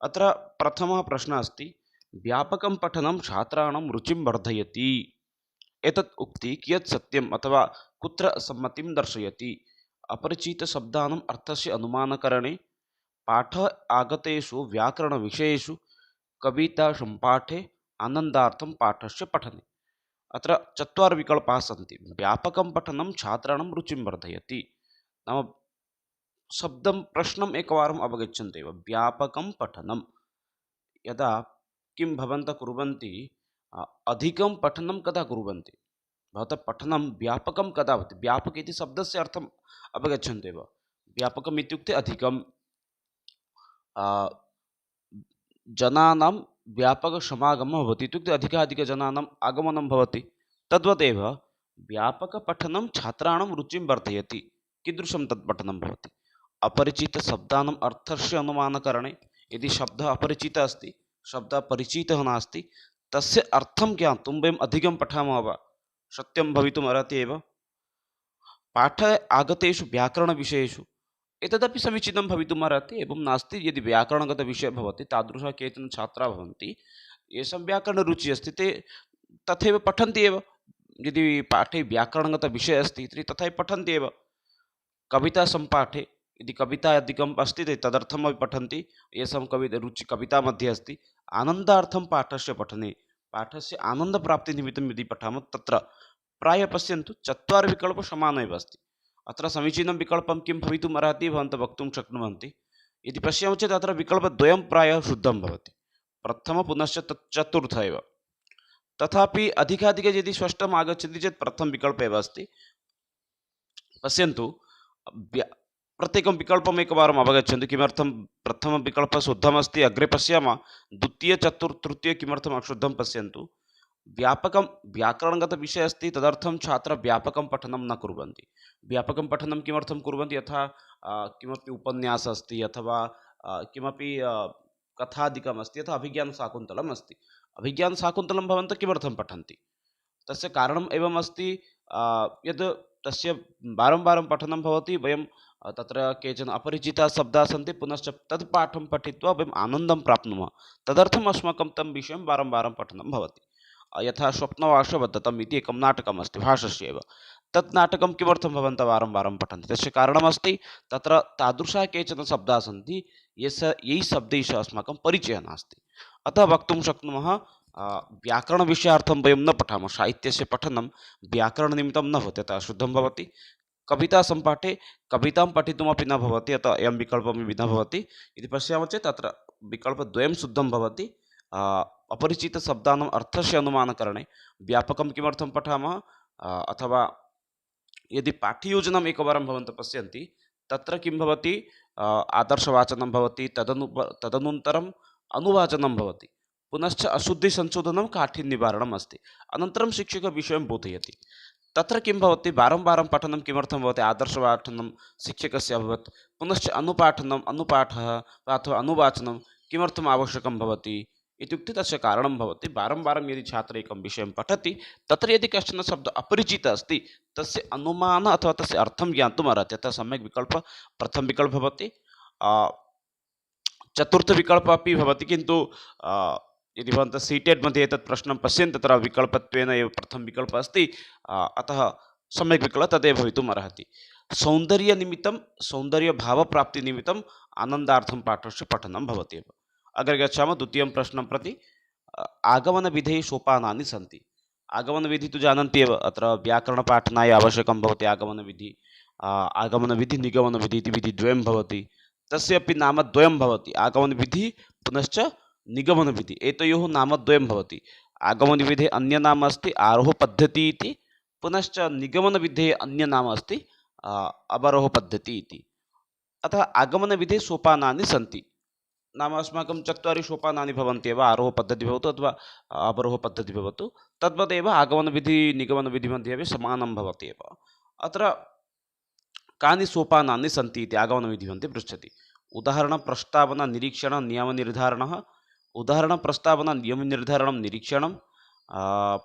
अत्र प्रथमः प्रश्नः अस्ति, व्यापकं पठनं छात्राणां रुचिं वर्धयति। एतत् उक्ति कियत् सत्यम् अथवा कुत्र सम्मतिं दर्शयति? अपरिचितशब्दानाम् अर्थस्य अनुमानकरणे, पाठ आगतेषु व्याकरणविषयेषु, कवितासम्पाठे, आनन्दार्थं पाठस्य पठने। अत्र चत्वारः विकल्पाः सन्ति। व्यापकं पठनं छात्राणां रुचिं वर्धयति नाम शब्दं प्रश्नम् एकवारम् अवगच्छन्तु एव। व्यापकं पठनं यदा किं भवन्तः कुर्वन्ति, अधिकं पठनं कदा कुर्वन्ति, भवतः पठनं व्यापकं कदा भवति? व्यापक इति शब्दस्य अर्थम् अवगच्छन्तु एव। व्यापकम् इत्युक्ते अधिकं, जनानां व्यापकसमागमः भवति इत्युक्ते अधिकाधिकजनानाम् आगमनं भवति। तद्वदेव व्यापकपठनं छात्राणां रुचिं वर्धयति। कीदृशं तत् पठनं भवति? अपरिचितशब्दानाम् अर्थस्य अनुमानकरणे, यदि शब्दः अपरिचितः अस्ति, शब्दः परिचितः नास्ति, तस्य अर्थं ज्ञातुं वयम् अधिकं पठामः वा? सत्यं भवितुम् अर्हति एव। पाठे आगतेषु व्याकरणविषयेषु, एतदपि समीचीनं भवितुम् अर्हति, एवं नास्ति। यदि व्याकरणगतविषयः भवति, तादृशः केचन छात्राः भवन्ति, येषां व्याकरणरुचिः अस्ति, ते तथैव पठन्ति एव। यदि पाठे व्याकरणगतविषयः अस्ति तर्हि तथैव पठन्ति एव। कवितासम्पाठे यदि कविता अधिकम् अस्ति तर्हि तदर्थमपि पठन्ति, येषां रुचिः कवितामध्ये अस्ति। आनन्दार्थं पाठस्य पठने, पाठस्य आनन्दप्राप्तिनिमित्तं यदि पठामः, तत्र प्रायः पश्यन्तु चत्वारः विकल्पः समानः एव अस्ति। अत्र समीचीनं विकल्पं किं भवितुम् अर्हति भवन्तः वक्तुं शक्नुवन्ति। यदि पश्यामः चेत् अत्र विकल्पद्वयं प्रायः शुद्धं भवति, प्रथमः पुनश्च तत् चतुर्थः एव। तथापि अधिकाधिकं यदि स्पष्टम् आगच्छति चेत् प्रथमः विकल्पः एव अस्ति। पश्यन्तु, प्रत्येकं विकल्पम् एकवारम् अवगच्छन्तु किमर्थं प्रथमः विकल्पः शुद्धमस्ति। अग्रे पश्यामः द्वितीय चतुर्थ तृतीय किमर्थम् अशुद्धं पश्यन्तु। व्यापकं व्याकरणगतविषयः अस्ति, तदर्थं छात्राः व्यापकं पठनं न कुर्वन्ति। व्यापकं पठनं किमर्थं कुर्वन्ति? यथा किमपि उपन्यासः अस्ति अथवा किमपि कथादिकम् अस्ति, यथा अभिज्ञानशाकुन्तलम् अस्ति। अभिज्ञानशाकुन्तलं भवन्तः किमर्थं पठन्ति? तस्य कारणम् एवम् अस्ति, यद् तस्य वारं वारं पठनं भवति, वयं तत्र केचन अपरिचिताः शब्दाः सन्ति, पुनश्च तद् पाठं पठित्वा वयम् आनन्दं प्राप्नुमः। तदर्थम् अस्माकं तं विषयं वारं वारं पठनं भवति। यथा स्वप्नवासवदत्तम् इति एकं नाटकमस्ति भाषस्य एव, तत् नाटकं किमर्थं भवन्तः वारं वारं पठन्ति? तस्य कारणमस्ति, तत्र तादृशाः केचन शब्दाः सन्ति यैः शब्दैः अस्माकं परिचयः नास्ति। अतः वक्तुं शक्नुमः, व्याकरणविषयार्थं वयं न पठामः। साहित्यस्य पठनं व्याकरणनिमित्तं न भवति, अतः अशुद्धं भवति। कवितासम्पाठे कवितां पठितुमपि न भवति, अतः अयं विकल्पमपि न भवति। यदि पश्यामः चेत् अत्र विकल्पद्वयं शुद्धं भवति। अपरिचितशब्दानाम् अर्थस्य अनुमानकरणे व्यापकं किमर्थं पठामः, अथवा यदि पाठ्ययोजनाम् एकवारं भवन्तः पश्यन्ति, तत्र किं भवति, आदर्शवाचनं भवति, तदनन्तरम् अनुवाचनं भवति, पुनश्च अशुद्धिसंशोधनं काठिन्यनिवारणम् अस्ति, अनन्तरं शिक्षकः विषयं बोधयति। तत्र किं भवति, वारं वारं पठनं किमर्थं भवति? आदर्शपाठनं शिक्षकस्य अभवत्, पुनश्च अनुपाठः अथवा अनुवाचनं किमर्थम् आवश्यकं भवति इत्युक्ते तस्य कारणं भवति। वारं वारं यदि छात्रः एकं विषयं पठति, तत्र यदि कश्चन शब्दः अपरिचितः अस्ति, तस्य अनुमानम् अथवा तस्य अर्थं ज्ञातुम् अर्हति। अतः सम्यक् विकल्पः प्रथमः विकल्पः भवति। चतुर्थविकल्पः अपि भवति, किन्तु यदि भवन्तः सीटेट् मध्ये एतत् प्रश्नं पश्यन्ति, तत्र विकल्पत्वेन एव प्रथमः विकल्पः अस्ति, अतः सम्यक् विकल्पः तदेव भवितुम् अर्हति। सौन्दर्यनिमित्तं, सौन्दर्यभावप्राप्तिनिमित्तम् आनन्दार्थं पाठस्य पठनं भवति एव। अग्रे गच्छामः द्वितीयं प्रश्नं प्रति। आगमनविधेः सोपानानि सन्ति। आगमनविधिः तु जानन्ति एव, अत्र व्याकरणपाठनाय आवश्यकं भवति आगमनविधिः। आगमनविधिः निगमनविधिः इति विधिद्वयं भवति, तस्यापि नामद्वयं भवति। आगमनविधिः पुनश्च निगमनविधिः, एतयोः नामद्वयं भवति। आगमनविधेः अन्य नाम अस्ति आरोहपद्धतिः इति, पुनश्च निगमनविधेः अन्य नाम अस्ति अवरोहपद्धतिः इति। अतः आगमनविधेः सोपानानि सन्ति, नाम अस्माकं चत्वारि सोपानानि भवन्ति एव, आरोहपद्धतिः भवतु अथवा अवरोहपद्धतिः भवतु, तद्वदेव आगमनविधिः निगमनविधिमध्ये अपि समानं भवति एव। अत्र कानि सोपानानि सन्ति इति आगमनविधिमध्ये पृच्छति। उदाहरणप्रस्तावना निरीक्षण नियमनिर्धारणः, उदाहरणप्रस्तावना नियमनिर्धारणं निरीक्षणं,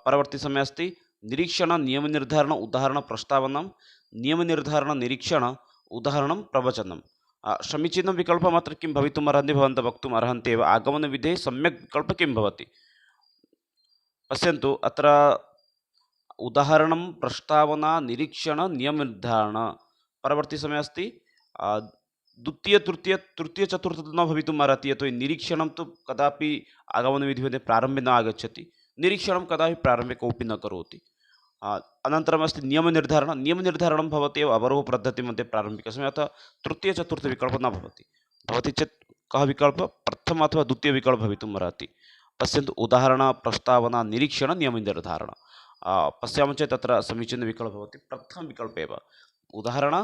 परवर्ती समये अस्ति निरीक्षण नियमनिर्धारण उदाहरणप्रस्तावनं, नियमनिर्धारण निरीक्षण उदाहरणं प्रवचनं। समीचीनं विकल्पम् अत्र किं भवितुम् अर्हन्ति भवन्तः वक्तुम् अर्हन्ति एव। आगमनविधेः सम्यक् विकल्पः किं भवति पश्यन्तु। अत्र उदाहरणं, प्रस्तावना, निरीक्षण, नियमनिर्धारण। परवर्ती समये अस्ति द्वितीय तृतीय तृतीय चतुर्थ न भवितुम् अर्हति, यतोहि निरीक्षणं तु कदापि आगमनविधिमध्ये प्रारम्भे न आगच्छति, निरीक्षणं कदापि प्रारम्भे कोऽपि न करोति। अनन्तरमस्ति नियमनिर्धारणं। नियमनिर्धारणं भवति एव अवरोहपद्धतिमध्ये प्रारम्भिकसमये, अतः तृतीय चतुर्थ विकल्पः न भवति। भवति चेत् कः विकल्पः, प्रथम अथवा द्वितीय विकल्पः भवितुम् अर्हति। पश्यन्तु, उदाहरण, प्रस्तावना, निरीक्षण, नियमनिर्धारण। पश्यामः चेत् तत्र समीचीनं विकल्पः भवति प्रथम विकल्प एव। उदाहरण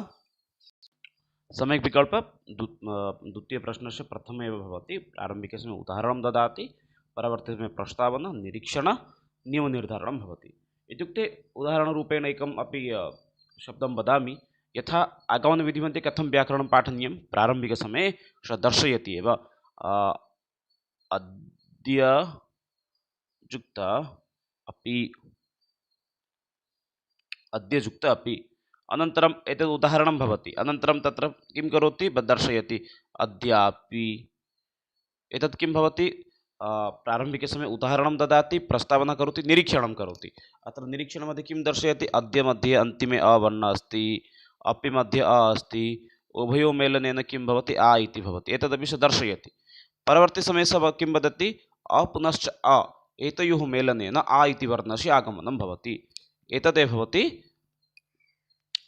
सम्यक् विकल्पः द्वितीय प्रश्नस्य प्रथमे एव भवति। प्रारम्भिकसमये उदाहरणं ददाति, परवर्ती समये प्रस्तावना, निरीक्षण, नियमनिर्धारणं भवति। इत्युक्ते उदाहरणरूपेण एकम् अपि शब्दं वदामि। यथा आगमनविधिमध्ये कथं व्याकरणं पाठनीयं, प्रारम्भिकसमये स दर्शयति एव। अद्य जुक्त अपि, अद्य जुक्त अपि। अनन्तरम् एतद् उदाहरणं भवति। अनन्तरं तत्र किं करोति, दर्शयति अद्यापि। एतत् किं भवति, प्रारम्भिकसमये उदाहरणं ददाति, प्रस्तावना करोति, निरीक्षणं करोति। अत्र निरीक्षणमध्ये किं दर्शयति, अद्य मध्ये अन्तिमे अ वर्णः अस्ति, अपि मध्ये अ अस्ति, उभयोः मेलनेन किं भवति, आ इति भवति। एतदपि स दर्शयति। परवर्ती समये स किं वदति, अ पुनश्च अ, एतयोः मेलनेन आ इति वर्णस्य आगमनं भवति। एतदेव भवति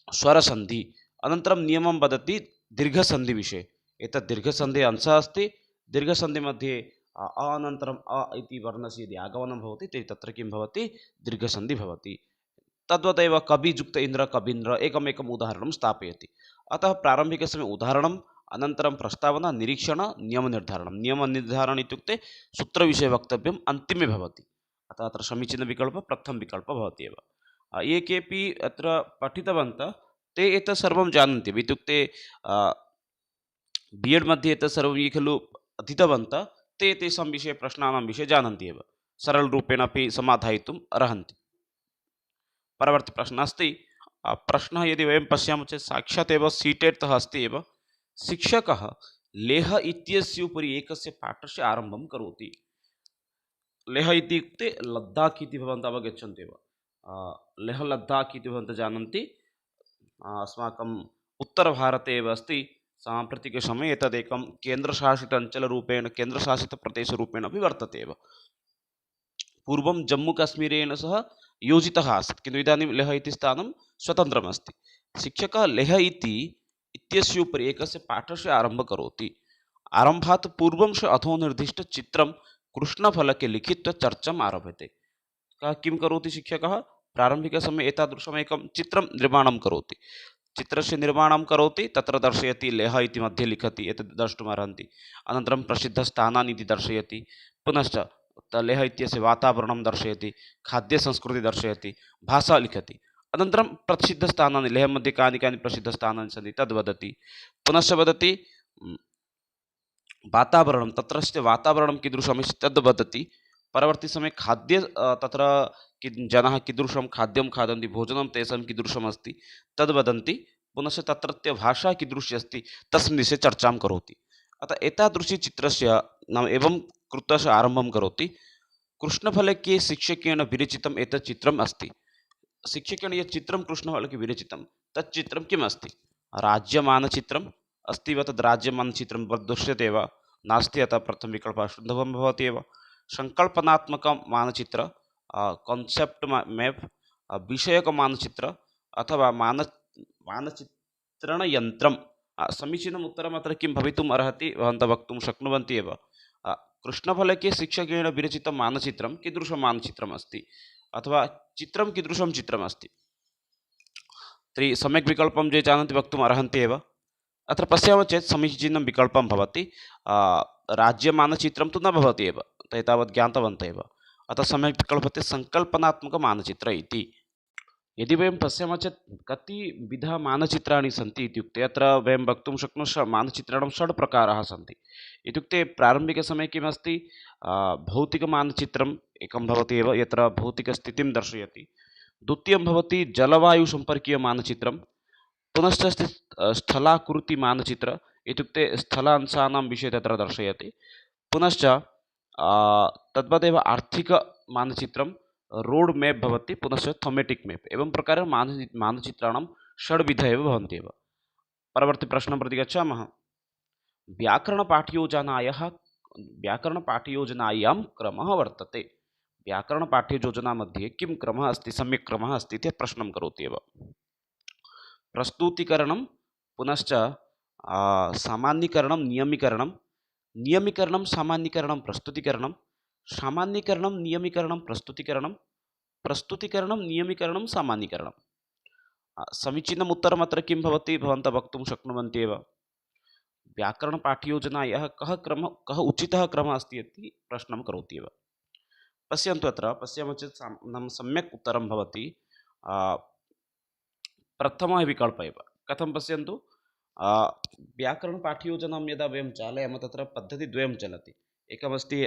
स्वरसन्धि। अनन्तरं नियमं वदति दीर्घसन्धिविषये। एतत् दीर्घसन्धिः अंशः अस्ति। दीर्घसन्धिमध्ये अनन्तरम् अ इति वर्णस्य यदि आगमनं भवति तर्हि तत्र किं भवति, दीर्घसन्धिः भवति। तद्वदेव कविजुक्त इन्द्र, कवीन्द्र, एकमेकम् उदाहरणं स्थापयति। अतः प्रारम्भिकसमये उदाहरणम्, अनन्तरं प्रस्तावना, निरीक्षण, नियमनिर्धारणं। नियमनिर्धारणम् इत्युक्ते सूत्रविषये वक्तव्यम्, अन्तिमे भवति। अतः अत्र समीचीनविकल्पः प्रथमविकल्पः भवति एव। ये केपि अत्र पठितवन्तः ते एतत् सर्वं जानन्ति। इत्युक्ते बि एड् मध्ये एतत् सर्वं ये खलु अधीतवन्तः ते तेषां विषये, प्रश्नानां विषये जानन्ति एव। सरलरूपेण अपि समाधायितुम् अर्हन्ति। परवर्ती प्रश्नः अस्ति। प्रश्नः यदि वयं पश्यामः चेत् साक्षात् एव सीटेट् तः अस्ति एव। शिक्षकः लेह इत्यस्य उपरि एकस्य पाठस्य आरम्भं करोति। लेह इत्युक्ते लद्दाख् इति भवन्तः अवगच्छन्ति एव। लेह लद्दाख् इति भवन्तः जानन्ति, अस्माकम् उत्तरभारते एव अस्ति। साम्प्रतिकसमये एतदेकं केन्द्रशासित अञ्चलरूपेण, केन्द्रशासितप्रदेशरूपेण अपि वर्तते एव। पूर्वं जम्मूकाश्मीरेण सह योजितः आसीत्, किन्तु इदानीं लेह इति स्थानं स्वतन्त्रमस्ति। शिक्षकः लेह इत्यस्य उपरि एकस्य पाठस्य आरम्भं करोति। आरम्भात् पूर्वं स अधोनिर्दिष्टचित्रं कृष्णफलके लिखित्वा चर्चाम् आरभते। किं करोति शिक्षकः, प्रारम्भिकसमये एतादृशम् एकं चित्रं निर्माणं करोति। चित्रस्य निर्माणं करोति, तत्र दर्शयति, लेह इति मध्ये लिखति, एतद् द्रष्टुम् अर्हन्ति। अनन्तरं प्रसिद्धस्थानानि इति दर्शयति। पुनश्च लेह इत्यस्य वातावरणं दर्शयति, खाद्यसंस्कृतिः दर्शयति, भाषा लिखति। अनन्तरं प्रसिद्धस्थानानि, लेह मध्ये कानि कानि प्रसिद्धस्थानानि सन्ति तद् वदति। पुनश्च वदति वातावरणं, तत्रस्य वातावरणं कीदृशमस्ति तद् वदति। परवर्ती समये खाद्य, तत्र जनाः कीदृशं खाद्यं खादन्ति, भोजनं तेषां कीदृशमस्ति तद् वदन्ति। पुनश्च तत्रत्य भाषा कीदृशी अस्ति तस्मिन् विषये चर्चां करोति। अतः एतादृशी चित्रस्य नाम एवं कृत्वा सः आरम्भं करोति। कृष्णफलके शिक्षकेन विरचितम् एतत् चित्रम् अस्ति। शिक्षकेन यत् चित्रं कृष्णफलके विरचितं तत् चित्रं किम् अस्ति, राज्यमानचित्रम् अस्ति वा, तद् राज्यमानचित्रं दृश्यते वा, नास्ति। अतः प्रथमविकल्पः शुद्धं भवति एव। संकल्पनात्मकं मानचित्र, कान्सेप्ट् मैप्, विषयकमानचित्र अथवा मानचित्रणयन्त्रं। समीचीनम् उत्तरम् अत्र किं भवितुम् अर्हति, भवन्तः वक्तुं शक्नुवन्ति एव। कृष्णफलके शिक्षकेन विरचितं मानचित्रं कीदृशं मानचित्रम् अस्ति, अथवा चित्रं कीदृशं चित्रम् अस्ति। तर्हि सम्यक् विकल्पं ये जानन्ति वक्तुम् अर्हन्ति एव। अत्र पश्यामः चेत् समीचीनं विकल्पं भवति। राज्यमानचित्रं तु न भवति एव, ते तावत् ज्ञातवन्तः एव। अतः सम्यक् विकल्पः संकल्पनात्मकमानचित्र इति। यदि वयं पश्यामः चेत् कति विधाः मानचित्राणि सन्ति इत्युक्ते, अत्र वयं वक्तुं शक्नुमः मानचित्राणां 6 प्रकाराः सन्ति। इत्युक्ते प्रारम्भिकसमये किमस्ति, भौतिकमानचित्रम् एकं भवति एव, यत्र भौतिकस्थितिं दर्शयति। द्वितीयं भवति जलवायुसम्पर्कीयमानचित्रं। पुनश्च अस्ति स्थलाकृतिमानचित्र, इत्युक्ते स्थलांशानां विषये तत्र दर्शयति। पुनश्च तद्वदेव आर्थिकमानचित्रं रोड् मेप् भवति, पुनश्च थोमेटिक् मेप्, एवं प्रकारेण मानचित्राणां षड्विध एव भवन्ति एव। परवर्ति प्रश्नं प्रति गच्छामः। व्याकरणपाठयोजनायां क्रमः वर्तते। व्याकरणपाठ्ययोजनामध्ये किं क्रमः अस्ति, सम्यक् क्रमः अस्ति इति प्रश्नं करोति एव। प्रस्तुतीकरणं, पुनश्च सामान्यीकरणं, नियमीकरणं, नियमीकरणं, सामान्यीकरणं, प्रस्तुतीकरणं, सामान्यीकरणं, नियमीकरणं, प्रस्तुतीकरणं, प्रस्तुतीकरणं, नियमीकरणं, सामान्यीकरणं। समीचीनम् उत्तरम् अत्र किं भवति, भवन्तः वक्तुं शक्नुवन्ति एव। व्याकरणपाठ्ययोजनायाः कः उचितः क्रमः अस्ति इति प्रश्नं करोति एव। पश्यन्तु, अत्र पश्यामः चेत् नाम सम्यक् उत्तरं भवति प्रथमः विकल्पः एव। कथं पश्यन्तु, व्याकरणपाठ्ययोजनां यदा वयं चालयामः तत्र पद्धतिद्वयं चलति। एकमस्ति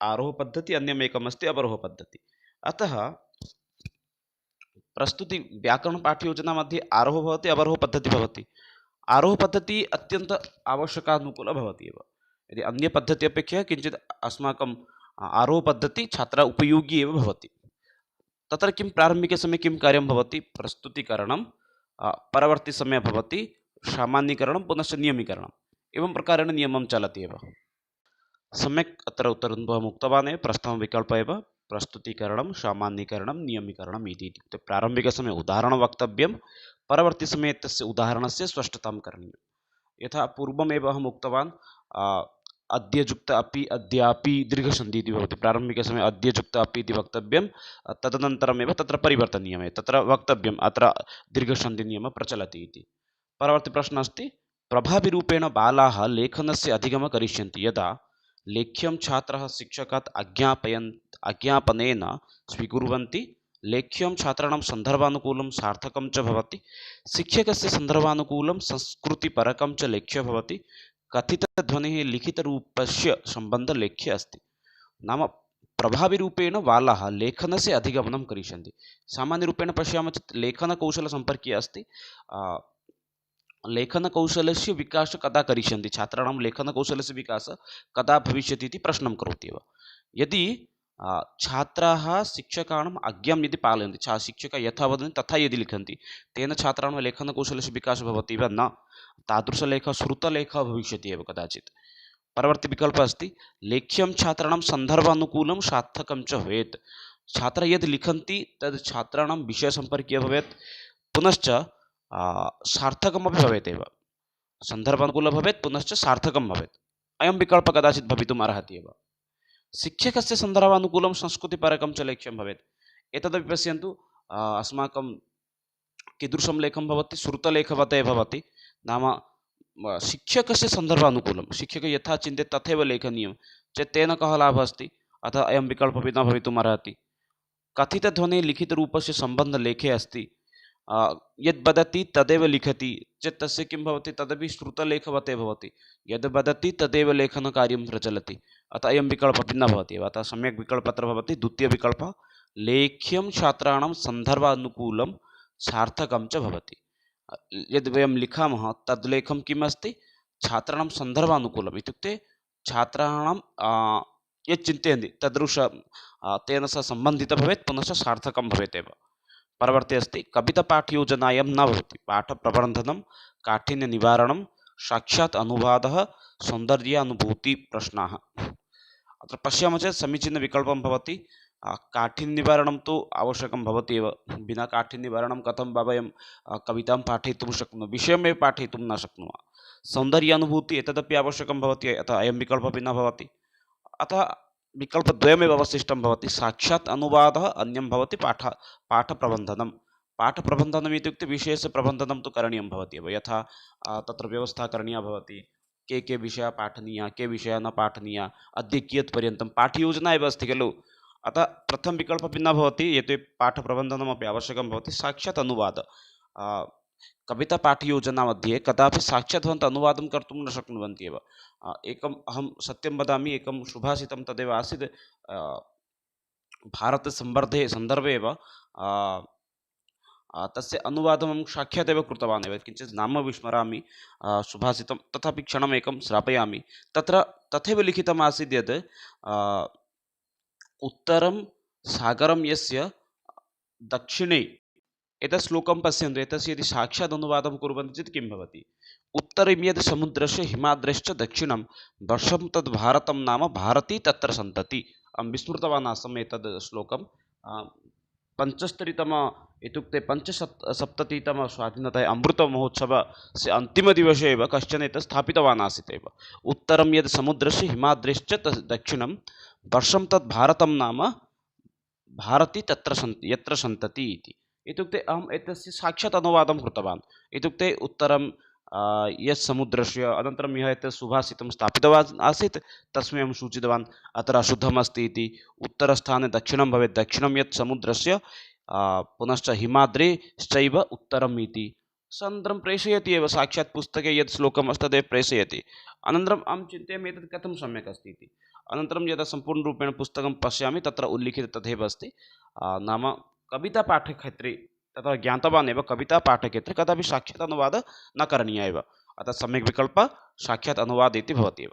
आरोहपद्धतिः, अन्यमेकमस्ति अवरोहपद्धतिः। अतः प्रस्तुति व्याकरणपाठ्ययोजना मध्ये आरोह भवति, अवरोहपद्धतिः भवति। आरोहपद्धतिः अत्यन्त आवश्यकानुकूला भवति एव। यदि अन्यपद्धति अपेक्षया किञ्चित् अस्माकम् आरोहपद्धतिः छात्र उपयोगी एव भवति। तत्र किं प्रारम्भिकसमये किं कार्यं भवति, प्रस्तुतीकरणं, परवर्ती समये भवति सामान्यीकरणं, पुनश्च नियमीकरणम्, एवं प्रकारेण नियमं चलति एव। सम्यक् अत्र उत्तरं भवान् उक्तवान् एव। प्रथमः विकल्पः एव प्रस्तुतीकरणं, सामान्यीकरणं, नियमीकरणम् इति। इत्युक्ते प्रारम्भिकसमये उदाहरणं वक्तव्यं, परवर्ती समये तस्य उदाहरणस्य स्पष्टतां करणीयं। यथा पूर्वमेव अहम् उक्तवान्, अद्यजुक्त अपि, अद्यापि दीर्घसन्धिः इति भवति। प्रारम्भिकसमये अद्यजुक्त अपि इति वक्तव्यं, तदनन्तरमेव तत्र परिवर्तनीयम्, तत्र वक्तव्यम् अत्र दीर्घसन्धिनियमः प्रचलति इति। परवर्ती प्रश्नः अस्ति, प्रभाविरूपेण बालाः लेखनस्य अधिगमं करिष्यन्ति यदा लेख्यं छात्रः शिक्षकात् आज्ञापनेन स्वीकुर्वन्ति, लेख्यं छात्राणां सन्दर्भानुकूलं सार्थकं च भवति, शिक्षकस्य सन्दर्भानुकूलं संस्कृतिपरकं च लेख्यं भवति, कथितध्वनिः लिखितरूपस्य सम्बन्धः लेख्ये अस्ति। नाम प्रभाविरूपेण बालाः लेखनस्य अधिगमनं करिष्यन्ति। सामान्यरूपेण पश्यामः चेत् लेखनकौशलसम्पर्कीय अस्ति। लेखनकौशलस्य विकासः कदा करिष्यन्ति, छात्राणां लेखनकौशलस्य विकासः कदा भविष्यति इति प्रश्नं करोति एव। यदि छात्राः शिक्षकाणाम् आज्ञां यदि पालयन्ति, शिक्षकाः यथा वदन्ति तथा यदि लिखन्ति, तेन छात्राणां लेखनकौशलस्य विकासः भवति वा न, तादृशलेखः श्रुतलेखः भविष्यति एव कदाचित्। परवर्ती विकल्पः अस्ति, लेख्यं छात्राणां सन्दर्भानुकूलं सार्थकं च भवेत्। छात्राः यद् लिखन्ति तद् छात्राणां विषयसम्पर्कीय भवेत्, पुनश्च सार्थकमपि भवेत् एव। सन्दर्भानुकूलं भवेत्, पुनश्च सार्थकं भवेत्। अयं विकल्पः कदाचित् भवितुम् अर्हति एव। शिक्षकस्य सन्दर्भानुकूलं संस्कृतिपरकं च लेख्यं भवेत्। एतदपि पश्यन्तु, अस्माकं कीदृशं लेखं भवति, श्रुतलेखवत् एव भवति। नाम शिक्षकस्य सन्दर्भानुकूलं, शिक्षकः यथा चिन्तयति तथैव लेखनीयं चेत् तेन कः लाभः अस्ति, अतः अयं विकल्पः न भवितुम् अर्हति। कथितध्वनिः लिखितरूपस्य सम्बन्धः लेखे अस्ति, यद् वदति तदेव लिखति चेत् तस्य किं भवति, तदपि श्रुतलेखवत् एव भवति। यद् वदति तदेव लेखनकार्यं प्रचलति, अतः अयं विकल्पः न भवति एव। अतः सम्यक् विकल्पः अत्र भवति द्वितीयविकल्पः, लेख्यं छात्राणां सन्दर्भानुकूलं सार्थकं च भवति। यद् वयं लिखामः तद् लेखं किम् अस्ति, छात्राणां सन्दर्भानुकूलम्, इत्युक्ते छात्राणां यत् चिन्तयन्ति तदृश तेन सह सम्बन्धितः भवेत्, पुनश्च सार्थकं भवेत् एव। परवर्ती अस्ति, कवितापाठ्ययोजनायां न भवति पाठप्रबन्धनं, काठिन्यनिवारणं, साक्षात् अनुवादः, सौन्दर्यानुभूतिप्रश्नाः। अत्र पश्यामः चेत् समीचीनविकल्पं भवति। काठिन्यनिवारणं तु आवश्यकं भवति एव। विना काठिन्यनिवारणं कथं वा वयं कवितां पाठयितुं शक्नुमः, विषयमेव पाठयितुं न शक्नुमः। सौन्दर्यानुभूतिः एतदपि आवश्यकं भवति, अतः अयं विकल्पः न भवति। अतः विकल्पद्वयमेव अवशिष्टं भवति, साक्षात् अनुवादः, अन्यं भवति पाठप्रबन्धनं। पाठप्रबन्धनम् इत्युक्ते विषयस्य प्रबन्धनं तु करणीयं भवति एव। यथा तत्र व्यवस्था करणीया भवति, के विषयाः पाठनीयाः, के विषयाः न पाठनीयाः, अद्य कियत्पर्यन्तं पाठयोजना एव अस्ति खलु। अतः प्रथमः विकल्पः न भवति, यतो पाठप्रबन्धनमपि आवश्यकं भवति। साक्षात् अनुवादः, कवितापाठयोजना मध्ये कदापि साक्षात् भवन्तः अनुवादं कर्तुं न शक्नुवन्ति एव। एकम् अहं सत्यं वदामि, एकं सुभाषितं तदेव आसीत्, भारतसम्वर्धे सन्दर्भे एव तस्य अनुवादं साक्षात् एव कृतवान् एव, किञ्चित् नाम विस्मरामि सुभाषितं, तथापि क्षणमेकं श्रापयामि। तत्र तथैव लिखितम् आसीत् यत् उत्तरं सागरं यस्य दक्षिणे, एतत् श्लोकं पश्यन्तु, एतस्य यदि साक्षात् अनुवादं कुर्वन्ति चेत् किं भवति? उत्तरं यद् समुद्रस्य हिमाद्रेश्च दक्षिणं वर्षं तद् भारतं नाम भारती तत्र सन्तति। अहं विस्मृतवान् आसम् एतद् श्लोकं। पञ्चस्तरीतम इत्युक्ते पञ्चसप्ततितम स्वाधीनता अमृतमहोत्सवस्य अन्तिमदिवसे एव कश्चन एतत् स्थापितवान् आसीत् एव। उत्तरं यद् समुद्रस्य हिमाद्रेश्च दक्षिणं वर्षं तद् भारतं नाम भारती तत्र यत्र सन्तति इति। इत्युक्ते अहम् एतस्य साक्षात् अनुवादं कृतवान्। इत्युक्ते उत्तरं यत् समुद्रस्य, अनन्तरं यः एतत् सुभाषितं स्थापितवान् आसीत् तस्मै अहं सूचितवान् अत्र अशुद्धमस्ति इति। उत्तरस्थाने दक्षिणं भवेत्, दक्षिणं यत् समुद्रस्य पुनश्च हिमाद्रेश्चैव उत्तरम् इति। अनन्तरं प्रेषयति एव, साक्षात् पुस्तके यत् श्लोकमस्ति तदेव प्रेषयति। अनन्तरम् अहं चिन्तयामि एतत् कथं सम्यक् अस्ति इति। अनन्तरं यदा सम्पूर्णरूपेण पुस्तकं पश्यामि तत्र उल्लिखितं तथैव अस्ति। नाम कवितापाठक्षेत्रे तथा ज्ञातवान् एव, कवितापाठक्षेत्रे कदापि साक्षात् अनुवादः न करणीयः एव। अतः सम्यक् विकल्पः साक्षात् अनुवादः इति भवति एव।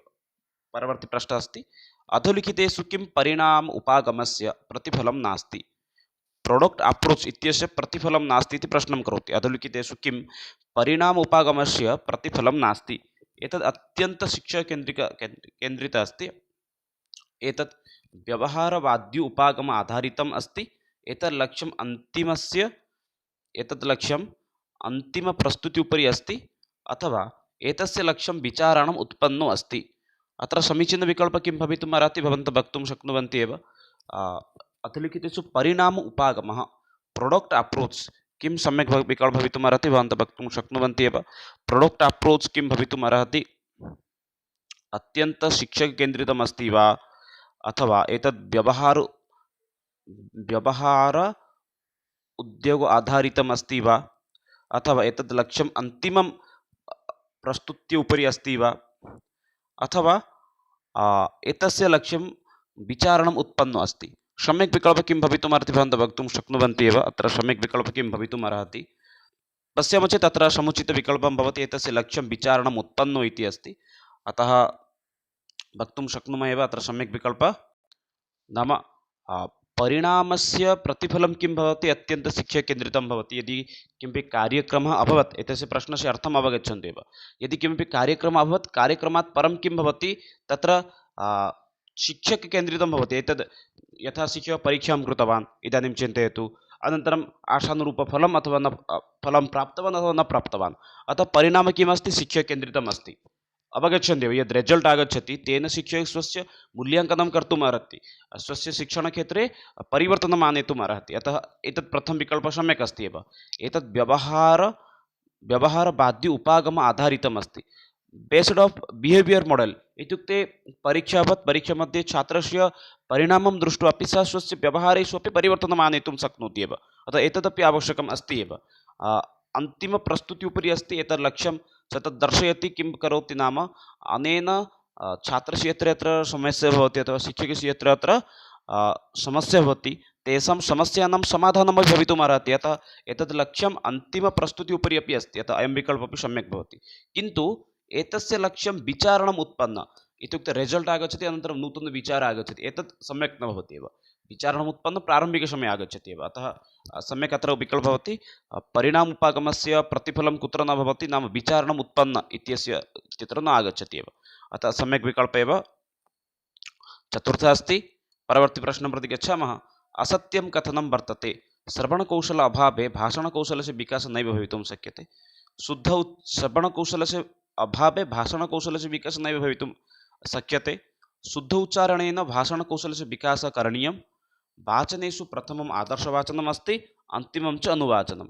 परवर्ती प्रश्नः अस्ति, अधोलिखितेषु किं परिणाम उपागमस्य प्रतिफलं नास्ति? प्रोडक्ट् अप्रोच् इत्यस्य प्रतिफलं नास्ति इति प्रश्नं करोति। अधोलिखितेषु किं परिणाम उपागमस्य प्रतिफलं नास्ति? एतद् अत्यन्त शिक्षाकेन्द्रित अस्ति। एतत् व्यवहारवाद्य उपागम आधारितम् अस्ति। एतत् लक्ष्यम् अन्तिमप्रस्तुति उपरि अस्ति, अथवा एतस्य लक्ष्यं विचाराणाम् उत्पन्नो अस्ति। अत्र समीचीनविकल्पः किं भवितुम् अर्हति भवन्तः वक्तुं शक्नुवन्ति एव। अधोलिखितेषु परिणाम उपागमः प्रोडक्ट् अप्रोच् किं सम्यक् विकल्पः भवितुम् अर्हति भवन्तः वक्तुं शक्नुवन्ति एव। प्रोडक्ट् अप्रोच् किं भवितुम् अर्हति? अत्यन्त शिक्षककेन्द्रितम् अस्ति वा, अथवा एतद् व्यवहार उद्योग आधारितम् अस्ति वा, अथवा एतद् लक्ष्यम् अन्तिमं प्रस्तुत्य उपरि अस्ति वा, अथवा एतस्य लक्ष्यं विचारणम् उत्पन्नो अस्ति। सम्यक् विकल्पः किं भवितुम् अर्हति भवन्तः वक्तुं शक्नुवन्ति एव। अत्र सम्यक् विकल्पः किं भवितुम् अर्हति पश्यामः चेत् अत्र समुचितविकल्पं भवति एतस्य लक्ष्यं विचारणम् उत्पन्नो इति अस्ति। अतः वक्तुं शक्नुमः एव अत्र सम्यक् विकल्पः। नाम परिणामस्य प्रतिफलं किं भवति? अत्यन्तशिक्षाकेन्द्रितं भवति। यदि किमपि कार्यक्रमः अभवत्, एतस्य प्रश्नस्य अर्थम् अवगच्छन्तु एव। यदि किमपि कार्यक्रमः अभवत्, कार्यक्रमात् परं किं भवति? तत्र शिक्षककेन्द्रितं भवति। एतद् यथा शिक्षकः परीक्षां कृतवान्, इदानीं चिन्तयतु, अनन्तरम् आशानुरूपफलम् अथवा न फलं प्राप्तवान् अथवा न प्राप्तवान्, अतः परिणामः किम् अस्ति? शिक्षककेन्द्रितम् अस्ति। अवगच्छन्ति एव, यद् रिजल्ट् आगच्छति तेन शिक्षकः स्वस्य मूल्याङ्कनं कर्तुम् अर्हति, स्वस्य शिक्षणक्षेत्रे परिवर्तनम् आनेतुम् अर्हति। अतः एतत् प्रथमविकल्पः सम्यक् अस्ति एव। एतद् व्यवहारबाध्य उपागम आधारितम् अस्ति। बेस्ड् आफ् बिहेवियर् मोडेल् इत्युक्ते परीक्षावत्, परीक्षामध्ये छात्रस्य परिणामं दृष्ट्वा अपि सः स्वस्य व्यवहारेषु अपि परिवर्तनम् आनेतुं शक्नोति एव। अतः एतदपि आवश्यकम् अस्ति एव। अन्तिमप्रस्तुति उपरि अस्ति एतत् लक्ष्यं, स तद् दर्शयति। किं करोति नाम अनेन छात्रस्य यत्र यत्र समस्या भवति अथवा शिक्षकस्य यत्र यत्र समस्या भवति तेषां समस्यानां समाधानमपि भवितुम् अर्हति। अतः एतद् लक्ष्यम् अन्तिमप्रस्तुति उपरि अपि अस्ति। अतः अयं विकल्पः अपि सम्यक् भवति। किन्तु एतस्य लक्ष्यं विचारणम् उत्पन्न इत्युक्ते रिजल्ट् आगच्छति, अनन्तरं नूतनविचारः आगच्छति, एतत् सम्यक् न भवति एव। विचारणम् उत्पन्न प्रारम्भिकसमये आगच्छति एव। अतः सम्यक् अत्र विकल्पः भवति। परिणाम उपागमस्य प्रतिफलं कुत्र न भवति? नाम विचारणम् उत्पन्न इत्यस्य तत्र न आगच्छति एव। अतः सम्यक् विकल्पः एव। चतुर्थः अस्ति। परवर्ती प्रश्नं प्रति गच्छामः। असत्यं कथनं वर्तते? श्रवणकौशल अभावे भाषणकौशलस्य विकासः नैव भवितुं शक्यते। श्रवणकौशलस्य अभावे भाषणकौशलस्य विकासः नैव भवितुं शक्यते। शुद्ध उच्चारणेन भाषणकौशलस्य विकासः करणीयं। वाचनेषु प्रथमम् आदर्शवाचनम् अस्ति, अन्तिमं च अनुवाचनम्।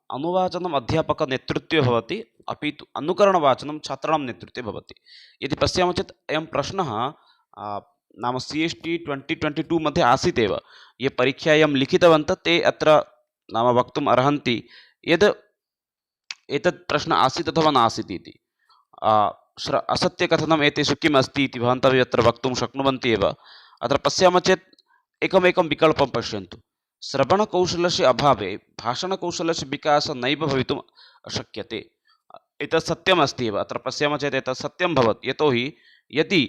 अनुवाचनम् अध्यापकनेतृत्वे भवति, अपि तु अनुकरणवाचनं छात्राणां नेतृत्वे भवति। यदि पश्यामः चेत् अयं प्रश्नः नाम CST 2022 मध्ये आसीत् एव। ये परीक्षायां लिखितवन्तः ते अत्र नाम वक्तुम् अर्हन्ति यद् एतत् प्रश्नः आसीत् अथवा नासीत् इति। असत्यकथनम् एतेषु किम् अस्ति इति भवन्तः अत्र वक्तुं शक्नुवन्ति एव। अत्र पश्यामः चेत् एकमेकं विकल्पं पश्यन्तु। श्रवणकौशलस्य अभावे भाषणकौशलस्य विकासः नैव भवितुम् अशक्यते। एतत् सत्यमस्ति एव। अत्र पश्यामः चेत् एतत् सत्यं भवति। यतोहि यदि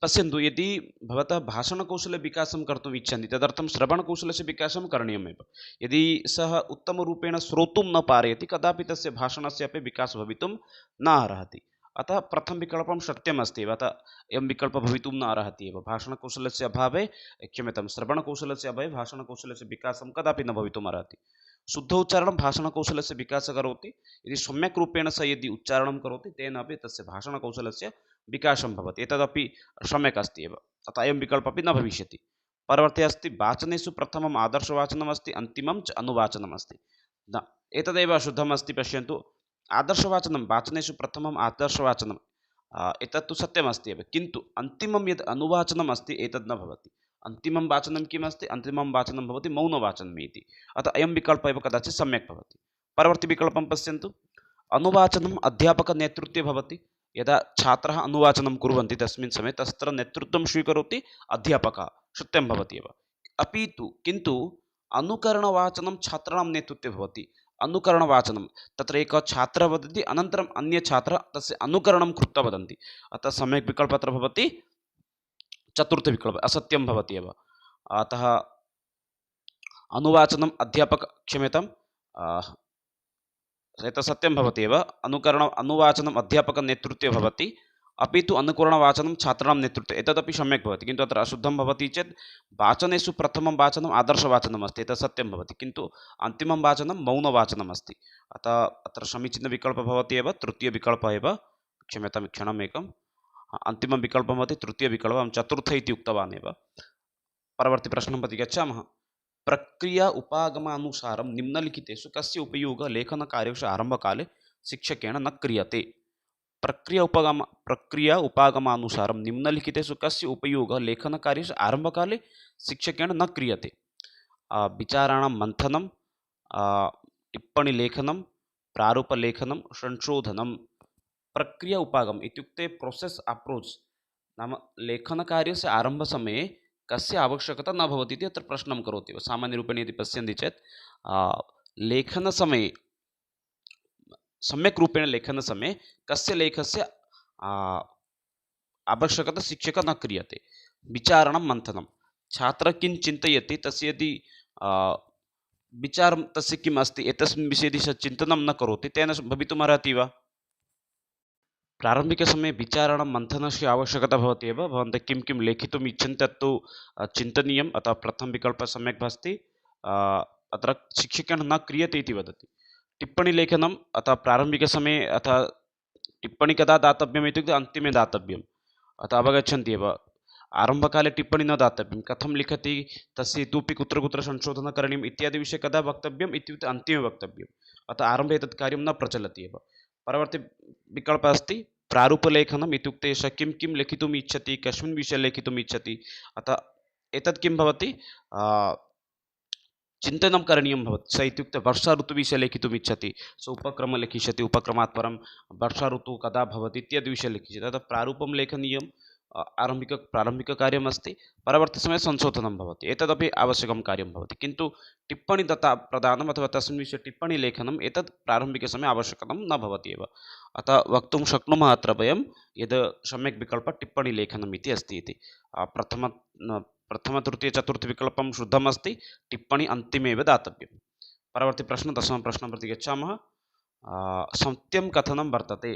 पश्यन्तु, यदि भवतः भाषणकौशलविकासं कर्तुम् इच्छन्ति तदर्थं श्रवणकौशलस्य विकासं करणीयमेव। यदि सः उत्तमरूपेण श्रोतुं न पारयति कदापि तस्य भाषणस्य अपि विकासः भवितुं न अर्हति। अतः प्रथमविकल्पं सत्यमस्ति एव। अतः एवं विकल्पः भवितुं न अर्हति एव। भाषणकौशलस्य अभावे क्षम्यतां श्रवणकौशलस्य अभावे भाषणकौशलस्य विकासं कदापि न भवितुम् अर्हति। शुद्ध उच्चारणं भाषणकौशलस्य विकासः करोति। यदि सम्यक् रूपेण सः यदि उच्चारणं करोति तेन अपि तस्य भाषणकौशलस्य विकासं भवति। एतदपि सम्यक् अस्ति एव। अतः अयं विकल्पः अपि न भविष्यति। परवर्ती अस्ति वाचनेषु प्रथमम् आदर्शवाचनम् अस्ति, अन्तिमं च अनुवाचनम् अस्ति। न, एतदेव अशुद्धम् अस्ति। पश्यन्तु, आदर्शवाचनं वाचनेषु प्रथमम् आदर्शवाचनम् एतत् तु सत्यमस्ति एव, किन्तु अन्तिमं यद् अनुवाचनम् अस्ति एतद् न भवति। अन्तिमं वाचनं किम् अस्ति? अन्तिमं वाचनं भवति मौनवाचनम् इति। अतः अयं विकल्पः एव कदाचित् सम्यक् भवति। परवर्ती विकल्पं पश्यन्तु, अनुवाचनम् अध्यापकनेतृत्वे भवति। यदा छात्राः अनुवाचनं कुर्वन्ति तस्मिन् समये तत्र नेतृत्वं स्वीकरोति अध्यापकः, सत्यं भवति एव। अपि तु किन्तु अनुकरणवाचनं छात्राणां नेतृत्वे भवति। अनुकरणवाचनं तत्र एकः छात्रः वदति, अनन्तरम् अन्यछात्रः तस्य अनुकरणं कृत्वा वदन्ति। अतः सम्यक् विकल्पः अत्र भवति चतुर्थविकल्पः, असत्यं भवति एव। अतः अनुवाचनम् क्षम्यताम्, एतत् सत्यं भवति एव। अनुवाचनम् अध्यापकनेतृत्वे भवति, अपि तु अनुकरणवाचनं छात्राणां नेतृत्वे, एतदपि सम्यक् भवति। किन्तु अत्र अशुद्धं भवति चेत् वाचनेषु प्रथमं वाचनम् आदर्शवाचनम् अस्ति, एतत् सत्यं भवति, किन्तु अन्तिमं वाचनं मौनवाचनम् अस्ति। अतः अत्र समीचीनविकल्पः भवति एव तृतीयविकल्पः एव। क्षम्यतां, क्षणम् एकम्, अन्तिमं विकल्पं भवति तृतीयविकल्पः। अहं चतुर्थ इति उक्तवान् एव। परवर्ती प्रश्नं प्रति गच्छामः। प्रक्रिया उपागमानुसारं निम्नलिखितेषु कस्य उपयोगः लेखनकार्यस्य आरम्भकाले शिक्षकेन न क्रियते? प्रक्रिया उपागमानुसारं निम्नलिखितेषु कस्य उपयोगः लेखनकार्यस्य आरम्भकाले शिक्षकेन न क्रियते? विचाराणां मन्थनं, टिप्पणीलेखनं, प्रारूपलेखनं, संशोधनं। प्रक्रिया उपागम इत्युक्ते प्रोसेस् अप्रोच, नाम लेखनकार्यस्य आरम्भसमये कस्य आवश्यकता न भवति इति अत्र प्रश्नं करोति। सामान्यरूपेण यदि पश्यन्ति चेत् लेखनसमये सम्यक् रूपेण लेखनसमये कस्य लेखस्य आवश्यकता शिक्षकः न क्रियते। विचारणं मन्थनं, छात्रः किं चिन्तयति तस्य यदि विचारं तस्य किम् अस्ति एतस्मिन् विषये यदि सः चिन्तनं न करोति तेन भवितुमर्हति वा? प्रारम्भिकसमये विचारणं मन्थनस्य आवश्यकता भवति एव। भवन्तः किं किं लेखितुम् इच्छन्ति तत्तु चिन्तनीयम्। अतः प्रथमविकल्पः सम्यक् भाति। अत्र शिक्षकेन न क्रियते इति वदति। टिप्पणीलेखनम्, अतः प्रारम्भिकसमये, अतः टिप्पणी कदा दातव्यम् इत्युक्ते अन्तिमे दातव्यम्। अतः अवगच्छन्ति एव, आरम्भकाले टिप्पणी न दातव्यं। कथं लिखति तस्य इतोपि कुत्र कुत्र संशोधनं करणीयम् इत्यादि विषये कदा वक्तव्यम् इत्युक्ते अन्तिमे वक्तव्यम्। अतः आरम्भे एतत् कार्यं न प्रचलति एव। परवर्ती विकल्पः अस्ति प्रारूपलेखनम्, इत्युक्ते सः किं किं लेखितुम् इच्छति, कस्मिन् विषये लेखितुम् इच्छति। अतः एतत् किं भवति, चिन्तनं करणीयं भवति। स इत्युक्ते वर्षा ऋतुविषये लेखितुम् इच्छति, स उपक्रमं लिखिष्यति, उपक्रमात् परं वर्षा ऋतुः कदा भवति इत्यादि विषये लिखिष्यति। अतः प्रारूपं लेखनीयं, प्रारम्भिककार्यमस्ति। परवर्तिसमये संशोधनं भवति, एतदपि आवश्यकं कार्यं भवति। किन्तु टिप्पणी तथा प्रदानम् अथवा तस्मिन् विषये टिप्पणी लेखनम् एतत् प्रारम्भिकसमये आवश्यकं न भवति एव। अतः वक्तुं शक्नुमः अत्र वयं यद् सम्यक् विकल्पः टिप्पणीलेखनम् इति अस्ति इति। प्रथम तृतीय चतुर्थ विकल्पं शुद्धम् अस्ति, टिप्पणी अन्तिमे एव दातव्यं। परवर्ती प्रश्नः, दशमः प्रश्नं प्रति गच्छामः। सत्यं कथनं वर्तते?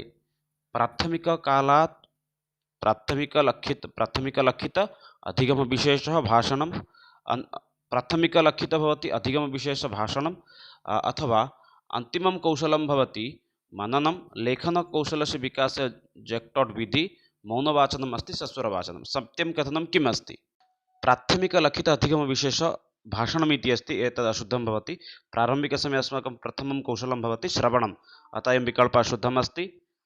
प्राथमिककालात् प्राथमिकलक्षित अधिगमविशेषः भाषणं, प्राथमिकलक्षितः भवति अधिगमविशेषः भाषणम्, अथवा अन्तिमं कौशलं भवति मननं, लेखनकौशलस्य विकासे जैक्टाट् विधि, मौनवाचनम् अस्ति सस्वरवाचनं। सत्यं कथनं किम् अस्ति? प्राथमिकलक्षित अधिगमविशेषः भाषणम् इति अस्ति, एतद् अशुद्धं भवति। प्रारम्भिकसमये अस्माकं प्रथमं कौशलं भवति श्रवणम्, अतः अयं विकल्पः अशुद्धम् अस्ति।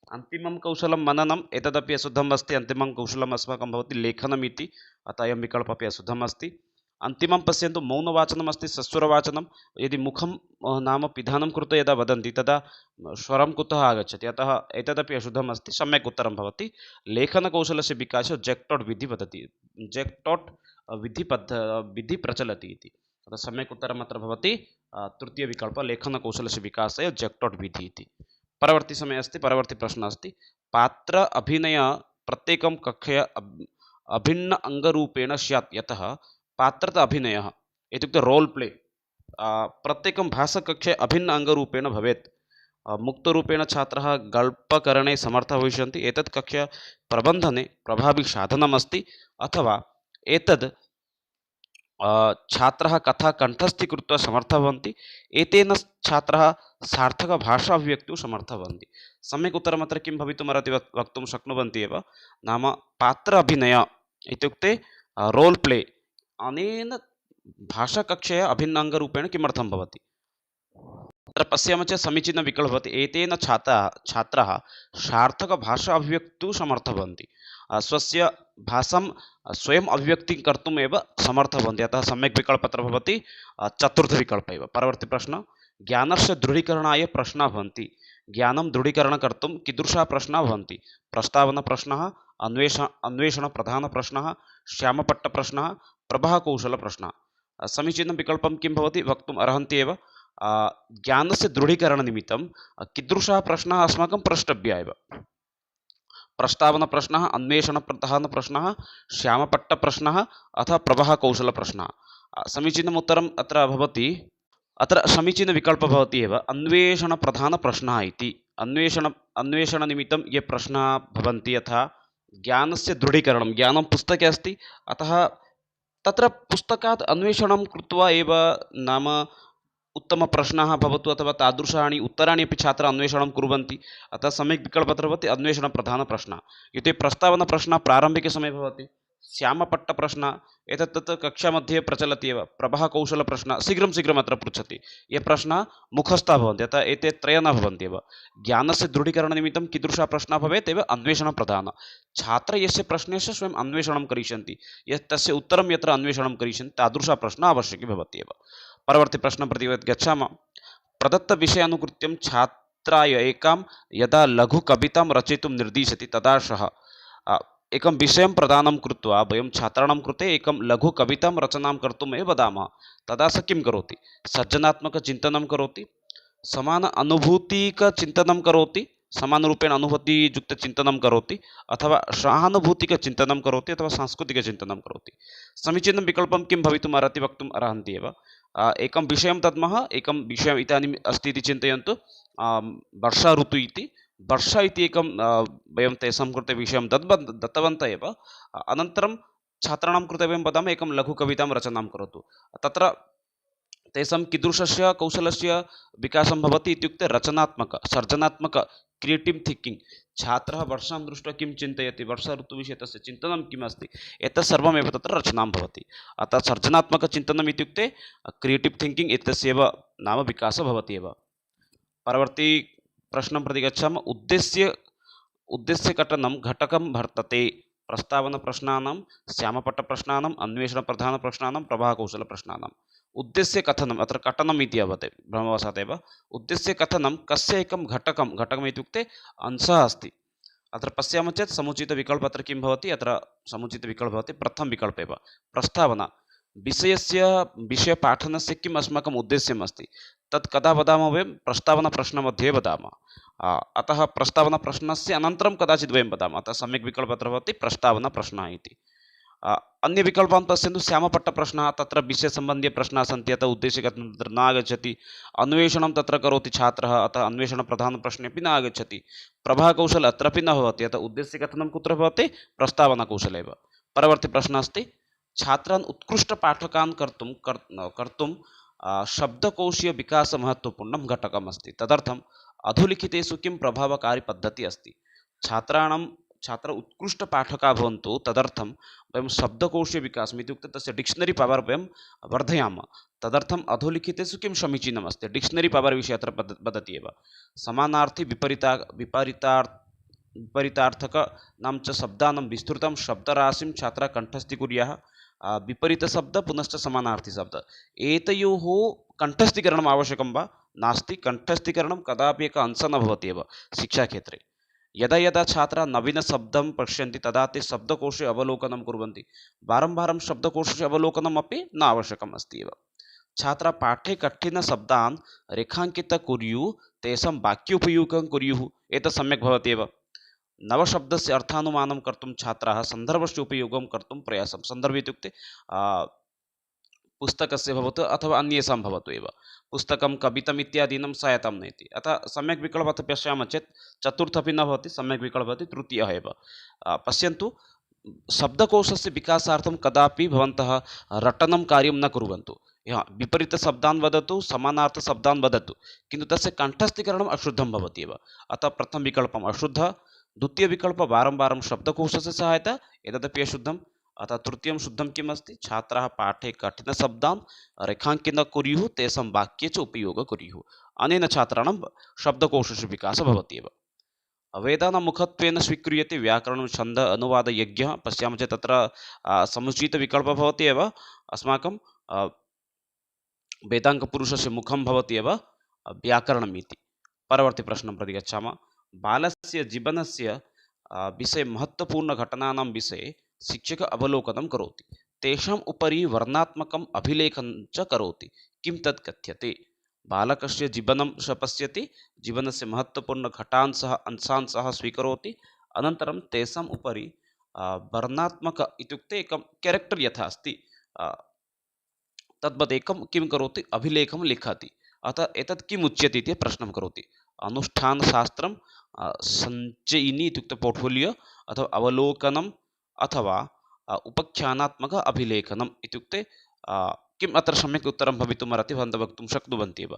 अन्तिमं कौशलं मननम्, एतदपि अशुद्धम् अस्ति। अन्तिमं कौशलम् अस्माकं भवति लेखनम् इति, अतः अयं विकल्पः अपि अशुद्धम् अस्ति। अन्तिमं पश्यन्तु मौनवाचनम् अस्ति सस्वरवाचनं। यदि मुखं नाम पिधानं कृत्वा यदा वदन्ति तदा स्वरं कुतः आगच्छति, अतः एतदपि अशुद्धम् अस्ति। सम्यक् उत्तरं भवति। लेखनकौशलस्य विकासः जेक्टोट् विधि वदति, जेक्टोट् विधि प्रचलति इति। तदा सम्यक् उत्तरम् अत्र भवति तृतीयविकल्प, लेखनकौशलस्य विकासाय जेक्टोट् विधि इति। परवर्ती समय अस्ति, परवर्ती प्रश्नः अस्ति, पात्र अभिनय प्रत्येकं कक्षया अभिन्न अंगरूपेण स्यात्, यतः पात्रता अभिनयः इत्युक्ते रोल् प्ले प्रत्येकं भाषाकक्षे अभिन्न अंगरूपेण भवेत्। मुक्तरूपेण छात्राः गल्पकरणे समर्थाः भविष्यन्ति। एतत् कक्षा प्रबन्धने प्रभावी साधनमस्ति, अथवा एतद् छात्राः कथा कण्ठस्थीकृत्वा समर्थाः भवन्ति। एतेन छात्राः सार्थकभाषा अभिव्यक्तुं समर्थाः भवन्ति। सम्यक् उत्तरम् अत्र किं भवितुमर्हति वक्तुं शक्नुवन्ति एव, नाम पात्र अभिनय इत्युक्ते रोल् प्ले अनेन भाषाकक्षया अभिन्नाङ्गरूपेण किमर्थं भवति। अत्र पश्यामः चेत् समीचीनविकल्पः भवति, एतेन छात्राः सार्थकभाषा अभिव्यक्तुं समर्थाः भवन्ति, स्वस्य भाषां स्वयम् अभिव्यक्तिं कर्तुम् एव समर्थाः भवन्ति। अतः सम्यक् विकल्पः अत्र भवति चतुर्थविकल्पः एव। परवर्ती प्रश्नः, ज्ञानस्य दृढीकरणाय प्रश्नाः भवन्ति। ज्ञानं दृढीकरणकर्तुं कीदृशाः प्रश्नाः भवन्ति। प्रस्तावनाप्रश्नः, अन्वेषणप्रधानप्रश्नः, श्यामपट्टप्रश्नः, प्रवाहकौशलप्रश्नः। समीचीनं विकल्पं किं भवति वक्तुम् अर्हन्ति एव। ज्ञानस्य दृढीकरणनिमित्तं कीदृशाः प्रश्नाः अस्माकं प्रष्टव्या एव। प्रस्तावनाप्रश्नः, अन्वेषणप्रधानप्रश्नः, श्यामपट्टप्रश्नः अथवा प्रवाहकौशलप्रश्नः। समीचीनम् उत्तरम् अत्र भवति, अत्र समीचीनविकल्पः भवति एव अन्वेषणप्रधानप्रश्नः इति। अन्वेषणनिमित्तं ये प्रश्नाः भवन्ति, यथा ज्ञानस्य दृढीकरणं, ज्ञानं पुस्तके अस्ति, अतः तत्र पुस्तकात् अन्वेषणं कृत्वा एव नाम उत्तमप्रश्नाः भवतु अथवा तादृशानि उत्तराणि अपि छात्राः अन्वेषणं कुर्वन्ति। अतः सम्यक् विकल्पः अत्र भवति अन्वेषणप्रधानप्रश्नः। यतो प्रारम्भिकसमये प्रारम्भिकसमये भवति श्यामपट्टप्रश्नः, एतत् तत् कक्षामध्ये प्रचलति एव। प्रवाहकौशलप्रश्नः शीघ्रम् अत्र पृच्छति। ये प्रश्नाः मुखस्थाः भवन्ति, अतः एते त्रयः न भवन्ति एव। ज्ञानस्य दृढीकरणनिमित्तं कीदृशः प्रश्नः भवेत् एव अन्वेषणप्रधानः। छात्रः यस्य प्रश्नस्य स्वयम् अन्वेषणं करिष्यन्ति, तस्य उत्तरं यत्र अन्वेषणं करिष्यन्ति, तादृशः प्रश्नः आवश्यकी भवति एव। परवर्ती प्रश्नं प्रति गच्छामः। प्रदत्तविषयानुकृत्यं छात्राय एकां यदा लघुकवितां रचयितुं निर्दिशति, तदा सः एकं विषयं प्रदानं कृत्वा वयं छात्राणां कृते एकं लघुकवितां रचनां कर्तुम् एव वदामः। तदा सः किं करोति? सृजनात्मकचिन्तनं करोति, समान अनुभूतिकचिन्तनं करोति, समानरूपेण अनुभूतियुक्तचिन्तनं करोति, अथवा सहानुभूतिकचिन्तनं करोति, अथवा सांस्कृतिकचिन्तनं करोति। समीचीनं विकल्पं किं भवितुमर्हति वक्तुम् अर्हन्ति एव। एकं विषयं दद्मः, एकं विषयम् इदानीम् अस्ति इति चिन्तयन्तु, वर्षा ऋतुः इति। वर्षा इति एकं वयं तेषां कृते विषयं दत्तवन्तः एव। अनन्तरं छात्राणां कृते वयं वदामः एकं लघुकवितां रचनां करोतु। तत्र तेषां कीदृशस्य कौशलस्य विकासं भवति इत्युक्ते रचनात्मक, सर्जनात्मक, क्रियेटिव् थिङ्किङ्ग्। छात्रः वर्षां दृष्ट्वा किं चिन्तयति, वर्षा ऋतुविषये तस्य चिन्तनं किम् अस्ति, एतत् सर्वमेव तत्र रचनां भवति। अतः सर्जनात्मकचिन्तनम् इत्युक्ते क्रियेटिव् थिङ्किङ्ग् इत्यस्यैव नाम विकासः भवति एव। परवर्ती प्रश्नं प्रति गच्छामः। उद्देश्यकथनं घटकं वर्तते। प्रस्तावनाप्रश्नानां, श्यामपट्टप्रश्नानाम्, अन्वेषणप्रधानप्रश्नानां, प्रवाहकौशलप्रश्नानाम्। उद्देश्यकथनम्, अत्र कथनम् इति भवति भ्रमवशात् एव। उद्देश्यकथनं कस्य एकं घटकम् इत्युक्ते अंशः अस्ति। अत्र पश्यामः चेत् समुचितविकल्पः अत्र किं भवति, अत्र समुचितविकल्पः भवति प्रथमविकल्पः एव। प्रस्तावना, विषयपाठनस्य किम् अस्माकम् उद्देश्यम् अस्ति, तत् कदा वदामः वयं? प्रस्तावनाप्रश्नमध्ये वदामः। अतः प्रस्तावनाप्रश्नस्य अनन्तरं कदाचित् वयं वदामः। अतः सम्यक् विकल्पः अत्र भवति प्रस्तावनाप्रश्नः इति। अन्यविकल्पान् पश्यन्तु। श्यामपट्टप्रश्नः, तत्र विषयसम्बन्धीयप्रश्नाः सन्ति, अतः उद्देश्यकथनं तत्र न आगच्छति। अन्वेषणं तत्र करोति छात्रः, अतः अन्वेषणप्रधानप्रश्ने अपि न आगच्छति। प्रवाहकौशलम् अत्रापि न भवति, अतः उद्देश्यकथनं कुत्र भवति? प्रस्तावनाकौशले एव। परवर्ती प्रश्नः अस्ति, छात्रान् उत्कृष्टपाठकान् कर्तुं शब्दकोशीयविकासः महत्त्वपूर्णं घटकम् अस्ति। तदर्थम् अधोलिखितेषु किं प्रभावकारी पद्धतिः अस्ति? छात्र उत्कृष्टपाठकाः भवन्तु, तदर्थं वयं शब्दकोशीयविकासम् इत्युक्ते तस्य डिक्षनरी पवर् वयं वर्धयामः। तदर्थम् अधोलिखितेषु किं समीचीनम् अस्ति? डिक्षनरी पवर् विषये अत्र वदति एव। समानार्थी विपरीतार्थक नाम च शब्दानां विस्तृतं शब्दराशिं छात्राः कण्ठस्थीकुर्याः। विपरीतशब्द पुनश्च समानार्थीशब्द एतयोः कण्ठस्थीकरणम् आवश्यकं वा नास्ति। कण्ठस्थीकरणं कदापि एक अंशः न भवति एव शिक्षाक्षेत्रे। यदा यदा छात्राः नवीनशब्दं पश्यन्ति तदा ते शब्दकोशे अवलोकनं कुर्वन्ति। वारं वारं शब्दकोशस्य अवलोकनमपि न आवश्यकम् अस्ति एव। छात्राः पाठे कठिनशब्दान् रेखाङ्कितं कुर्युः, तेषां वाक्योपयोगं कुर्युः, एतत् सम्यक् भवति एव। नवशब्दस्य अर्थानुमानं कर्तुं छात्राः सन्दर्भस्य उपयोगं कर्तुं प्रयासं, सन्दर्भः इत्युक्ते पुस्तकस्य भवतु अथवा अन्येषां भवतु एव, पुस्तकं कवितम् इत्यादीनां सहायतां नयति। अतः सम्यक् विकल्पः पश्यामः चेत् चतुर्थः अपि न भवति, सम्यक् विकल्पः भवति तृतीयः एव। पश्यन्तु, शब्दकोशस्य विकासार्थं कदापि भवन्तः रटनं कार्यं न कुर्वन्तु। विपरीतशब्दान् वदतु, समानार्थशब्दान् वदतु, किन्तु तस्य कण्ठस्थीकरणम् अशुद्धं भवति एव। अतः प्रथमं विकल्पम् अशुद्धः, द्वितीयविकल्पः वारं वारं शब्दकोशस्य सहायता, एतदपि अशुद्धम्। अतः तृतीयं शुद्धं किम् अस्ति? छात्राः पाठे कठिनशब्दान् रेखाङ्कितं कुर्युः, तेषां वाक्ये च उपयोगं कुर्युः। अनेन छात्राणां शब्दकोशस्य विकासः भवति एव। वेदानामुखत्वेन स्वीक्रियते व्याकरणं छन्द अनुवादयज्ञः। पश्यामः चेत् तत्र समुचितविकल्पः भवति एव। अस्माकं वेदाङ्गपुरुषस्य मुखं भवति एव व्याकरणम् इति। परवर्ती प्रश्नं प्रति गच्छामः। बालस्य जीवनस्य विषये महत्त्वपूर्णघटनानां विषये शिक्षकः अवलोकनं करोति, तेषाम् उपरि वर्णनात्मकम् अभिलेखं च करोति, किं तत् कथ्यते? बालकस्य जीवनं सः पश्यति, जीवनस्य महत्त्वपूर्णघटान् सः अंशान् सः स्वीकरोति, अनन्तरं तेषाम् उपरि वर्णनात्मक इत्युक्ते एकं क्यारेक्टर् यथा अस्ति तद्वत् एकं किं करोति? अभिलेखं लिखति। अतः एतत् किम् उच्यते इति प्रश्नं करोति। अनुष्ठानशास्त्रं, सञ्चयिनी इत्युक्ते पोर्ट्फोलियो, अथवा अवलोकनम्, अथवा उपख्यानात्मक अभिलेखनम् इत्युक्ते किम् अत्र सम्यक् उत्तरं भवितुमर्हति भवन्तः वक्तुं शक्नुवन्ति एव।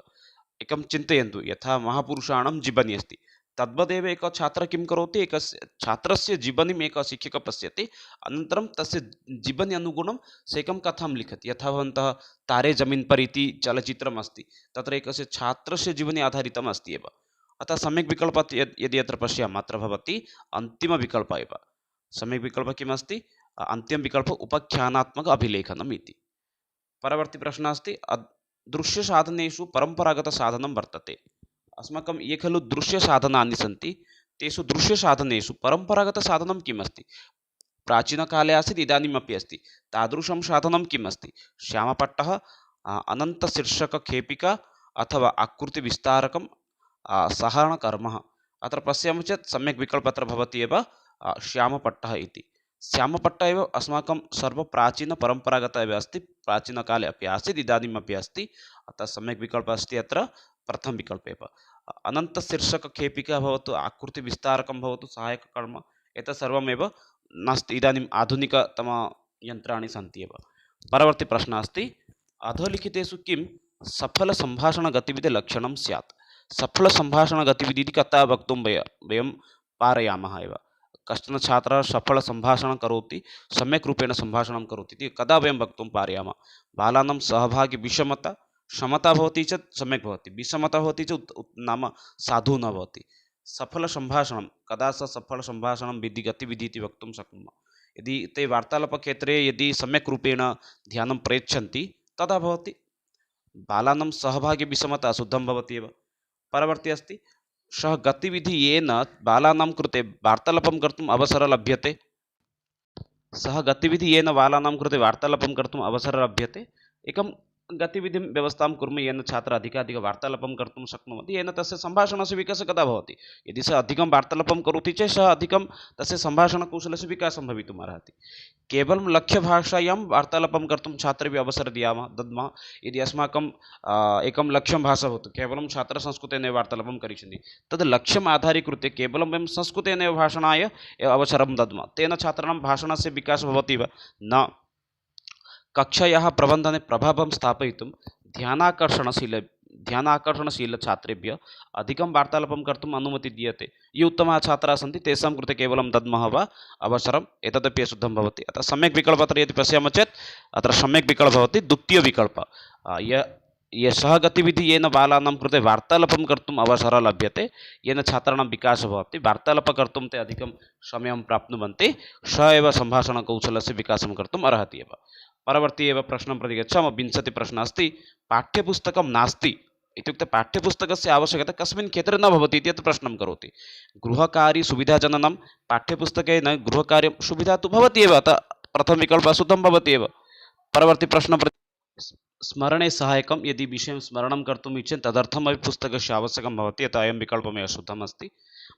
एकं चिन्तयन्तु, यथा महापुरुषाणां जीवनी अस्ति तद्वदेव एकः छात्रः किं करोति? एकस्य छात्रस्य जीवनीम् एकः शिक्षकः पश्यति, अनन्तरं तस्य जीवनी अनुगुणं सः एकं कथां लिखति। यथा भवन्तः तारे जमीन् पर इति चलच्चित्रम् अस्ति, तत्र एकस्य छात्रस्य जीवनी आधारितम् अस्ति एव। अतः सम्यक् विकल्पः यदि अत्र पश्यामः अत्र भवति अन्तिमविकल्पः एव। सम्यक् विकल्पः किम् अस्ति? अन्तिमविकल्पः उपख्यानात्मक अभिलेखनम् इति। परवर्ती प्रश्नः अस्ति, दृश्यसाधनेषु परम्परागतसाधनं वर्तते। अस्माकं ये खलु दृश्यसाधनानि सन्ति, तेषु दृश्यसाधनेषु परम्परागतसाधनं किम् अस्ति? प्राचीनकाले आसीत्, इदानीमपि अस्ति। तादृशं साधनं किम् अस्ति? श्यामपट्टः, अनन्तशीर्षकखेपिका, अथवा आकृतिविस्तारकं सहरणकर्मः। अत्र पश्यामः चेत् सम्यक् विकल्पः अत्र भवति एव श्यामपट्टः इति। श्यामपट्टः एव अस्माकं सर्वप्राचीनपरम्परागतः एव अस्ति, प्राचीनकाले अपि आसीत्, इदानीमपि अस्ति। अतः सम्यक् विकल्पः अस्ति अत्र प्रथमः विकल्पः एव। अनन्तशीर्षकखेपिका भवतु, आकृतिविस्तारकं भवतु, सहायककर्म, एतत् सर्वमेव नास्ति। इदानीम् आधुनिकतमयन्त्राणि सन्ति एव। परवर्ती प्रश्नः अस्ति, अधोलिखितेषु किं सफलसम्भाषणगतिविधिलक्षणं स्यात्? सफलसम्भाषणगतिविधिः कथा वक्तुं वयं पारयामः एव। कश्चन छात्रः सफलसम्भाषणं करोति, सम्यक् रूपेण सम्भाषणं करोति इति कदा वयं वक्तुं पारयामः? बालानां सहभागी विषमता, क्षमता भवति चेत् सम्यक् भवति, विषमता भवति चेत् नाम साधु न भवति। सफलसम्भाषणं कदा सः सफलसम्भाषणं गतिविधिः इति वक्तुं शक्नुमः? यदि ते वार्तालापक्षेत्रे यदि सम्यक् रूपेण ध्यानं प्रयच्छन्ति तदा भवति। बालानां सहभागी विषमता अशुद्धं भवति एव। परवर्ती अस्ति, सः गतिविधिः येन बालानां कृते वार्तालापं कर्तुम् अवसरः लभ्यते। सः गतिविधिः येन बालानां कृते वार्तालापं कर्तुम् अवसरः लभ्यते। एकं गतिविधिं व्यवस्थां कुर्मः येन छात्रः अधिकाधिकं वार्तालापं कर्तुं शक्नुवन्ति, येन तस्य सम्भाषणस्य विकासः कदा भवति? यदि सः अधिकं वार्तालापं करोति चेत् सः अधिकं तस्य सम्भाषणकौशलस्य विकासं भवितुम् अर्हति। केवलं लक्ष्यभाषायां वार्तालापं कर्तुं छात्रेभ्यः अवसरं दद्मः। यदि अस्माकं एकं लक्ष्यं भाषा भवतु, केवलं छात्रः संस्कृतेनैव वार्तालापं करिष्यन्ति, तद् लक्ष्यम् आधारीकृत्य केवलं वयं संस्कृतेनैव भाषणाय अवसरं दद्मः, तेन छात्राणां भाषणस्य विकासः भवति वा न? कक्षायाः प्रबन्धने प्रभावं स्थापयितुं ध्यानाकर्षणशीलछात्रेभ्यः अधिकं वार्तालापं कर्तुम् अनुमतिः दीयते। ये उत्तमाः छात्राः सन्ति तेषां कृते केवलं दद्मः वा अवसरम्, एतदपि अशुद्धं भवति। अतः सम्यक् विकल्पः अत्र यदि पश्यामः चेत् अत्र सम्यक् विकल्पः भवति द्वितीयविकल्पः। सः गतिविधिः येन बालानां कृते वार्तालापं कर्तुम् अवसरः लभ्यते, येन छात्राणां विकासः भवति, वार्तालापं कर्तुं ते अधिकं समयं प्राप्नुवन्ति, सः एव सम्भाषणकौशलस्य विकासं कर्तुम् अर्हति एव। परवर्ती एव प्रश्नं प्रति गच्छामः। 20 अस्ति पाठ्यपुस्तकं नास्ति इत्युक्ते पाठ्यपुस्तकस्य आवश्यकता कस्मिन् क्षेत्रे न भवति इति प्रश्नं करोति। गृहकार्य सुविधाजननं पाठ्यपुस्तकेन गृहकार्यं सुविधा तु भवति एव, अतः प्रथमविकल्पः शुद्धं भवति एव। परवर्ती प्रश्न स्मरणे सहायकं यदि विषयं स्मरणं कर्तुम् इच्छन्ति तदर्थमपि पुस्तकस्य आवश्यकं भवति, अतः अयं विकल्पमेव शुद्धम् अस्ति।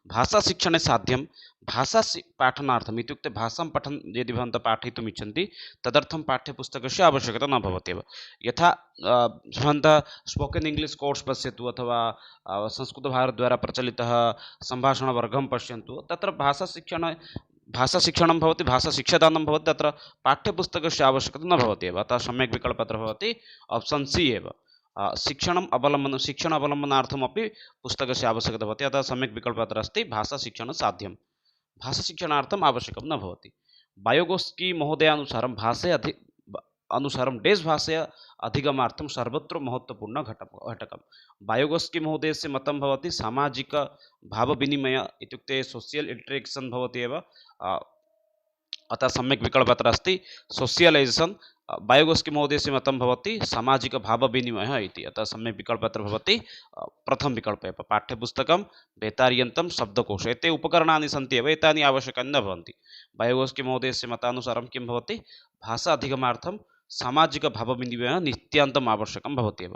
भाषाशिक्षणे साध्यं भाषा पाठनार्थम् इत्युक्ते भाषां पठन् यदि भवन्तः पाठयितुम् इच्छन्ति तदर्थं पाठ्यपुस्तकस्य आवश्यकता न भवत्येव। यथा भवन्तः स्पोकन् इङ्ग्लिश् कोर्स् पश्यतु अथवा संस्कृतभारतद्वारा प्रचलितः सम्भाषणवर्गं पश्यन्तु, तत्र भाषाशिक्षणं भवति, भाषाशिक्षादानं भवति, तत्र पाठ्यपुस्तकस्य आवश्यकता न भवति एव। अतः सम्यक् विकल्पः अत्र भवति ऑप्शन सी एव। शिक्षण अवलम्बनार्थमपि पुस्तकस्य आवश्यकता भवति, अतः सम्यक् विकल्पः अत्र अस्ति भाषाशिक्षणं साध्यं, भाषाशिक्षणार्थम् आवश्यकं न भवति। बायोगोस्की महोदयानुसारं अनुसारं डेस् भाषया अधिगमार्थं सर्वत्र महत्वपूर्ण घटकं। बायोगोस्की महोदयस्य मतं भवति सामाजिक भावविनिमय इत्युक्ते सोशियल् इंटरेक्शन् भवति एव, अतः सम्यक् विकल्पः अत्र अस्ति सोशियलैजेशन्। बायोगोस्की महोदयस्य मतं भवति सामाजिक भावविनिमयः इति, अतः सम्यक् विकल्पः अत्र भवति प्रथम विकल्पः एव। पाठ्यपुस्तकं बेतार्यन्त्रं शब्दकोश एते उपकरणानि सन्ति एव, एतानि आवश्यकानि न भवन्ति। बायोगोस्की महोदयस्य मतानुसारं किं भवति भाषा अधिगमार्थं सामाजिक भावविनिमयः नित्यान्तम् आवश्यकं भवति एव।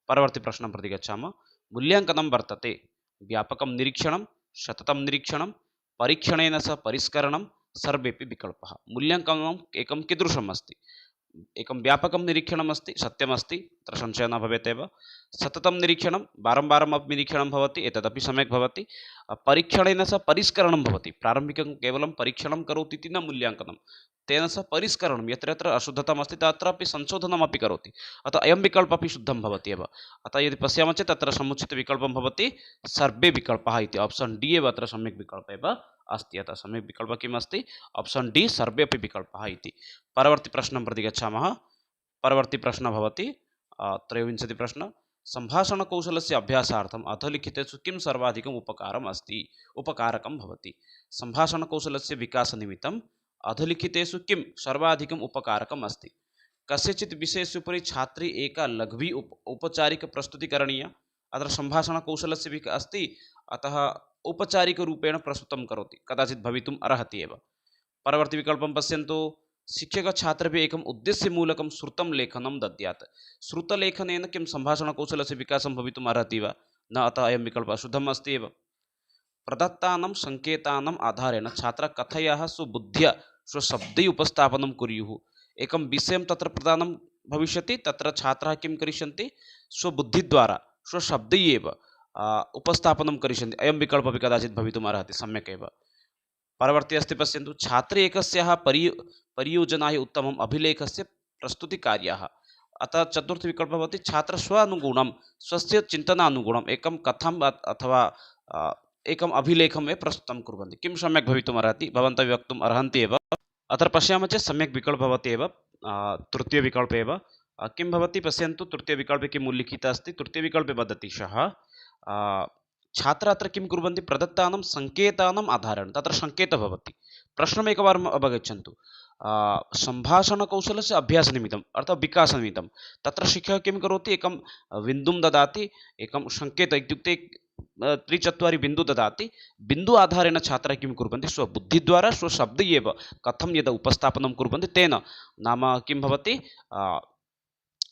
परवर्ती प्रश्नं प्रति गच्छामः। मूल्याङ्कनं वर्तते व्यापकं निरीक्षणं सततं निरीक्षणं परीक्षणेन सह परिष्करणं सर्वेपि विकल्पः। मूल्याङ्कनम् एकं कीदृशम् अस्ति? एकं व्यापकं निरीक्षणम् अस्ति, सत्यमस्ति, तत्र संशयः न भवेत् एव। सततं निरीक्षणं वारम्वारमपि निरीक्षणं भवति, एतदपि सम्यक् भवति। परीक्षणेन सह परिष्करणं भवति, प्रारम्भिकं केवलं परीक्षणं करोति इति न मूल्याङ्कनं, तेन सह परिष्करणं यत्र यत्र अशुद्धतामस्ति तत्रापि संशोधनमपि करोति, अतः अयं विकल्पः अपि शुद्धं भवति एव। अतः यदि पश्यामः चेत् तत्र समुचितविकल्पं भवति सर्वे विकल्पाः इति, ऑप्शन डी एव अत्र सम्यक् विकल्पः एव अस्ति, अतः सम्यक् विकल्पः किम् अस्ति ऑप्शन डी सर्वे अपि विकल्पाः इति। परवर्ती प्रश्नं प्रति गच्छामः। परवर्ती प्रश्नः भवति 23 प्रश्नः। सम्भाषणकौशलस्य अभ्यासार्थम् अधोलिखितेषु किं सर्वाधिकम् उपकारकं भवति? सम्भाषणकौशलस्य विकासनिमित्तम् अधोलिखितेषु किं सर्वाधिकम् उपकारकम् अस्ति? कस्यचित् विषयस्य उपरि छात्रे एका लघ्वी औपचारिकप्रस्तुतिः करणीया, अत्र सम्भाषणकौशलस्य विकासः अस्ति, अतः औपचारिकरूपेण प्रस्तुतं करोति, कदाचित् भवितुम् अर्हति एव। परवर्ती विकल्पं पश्यन्तु। शिक्षकः छात्रेभ्यः एकम् उद्देश्यमूलकं श्रुतं लेखनं दद्यात्, श्रुतलेखनेन किं सम्भाषणकौशलस्य विकासं भवितुम् अर्हति वा? न, अतः अयं विकल्पः अशुद्धम् अस्ति एव। प्रदत्तानां सङ्केतानाम् आधारेण छात्राः कथयाः स्वबुद्ध्या स्वशब्दैः उपस्थापनं कुर्युः। एकं विषयं तत्र प्रदानं भविष्यति, तत्र छात्राः किं करिष्यन्ति स्वबुद्धिद्वारा स्वशब्दैः एव उपस्थापनं करिष्यन्ति, अयं विकल्पः अपि कदाचित् भवितुम् अर्हति, सम्यक् एव। परवर्ती अस्ति पश्यन्तु। छात्रे एकस्याः परियोजनायाः उत्तमम् अभिलेखस्य प्रस्तुतिकार्यः, अतः चतुर्थविकल्पः भवति छात्र स्वानुगुणं स्वस्य चिन्तनानुगुणम् एकं कथाम् अथवा एकम् अभिलेखं प्रस्तुतं कुर्वन्ति, किं सम्यक् भवितुम् अर्हति भवन्तः वक्तुम् अर्हन्ति एव। अत्र पश्यामः चेत् सम्यक् विकल्पः भवति एव तृतीयविकल्पः एव। किं भवति पश्यन्तु, तृतीयविकल्पे किम् उल्लिखितः अस्ति? तृतीयविकल्पे वदति सः छात्राः अत्र किं कुर्वन्ति प्रदत्तानां सङ्केतानाम् आधारेण, तत्र सङ्केतः भवति। प्रश्नम् एकवारम् अवगच्छन्तु। सम्भाषणकौशलस्य अभ्यासनिमित्तम् अर्थात् विकासनिमित्तं तत्र शिक्षकः किं करोति, एकं बिन्दुं ददाति, एकं सङ्केतः इत्युक्ते 3-4 बिन्दुः ददाति, बिन्दु आधारेण छात्राः किं कुर्वन्ति स्वबुद्धिद्वारा स्वशब्दैः एव कथं यदा उपस्थापनं कुर्वन्ति तेन नाम किं भवति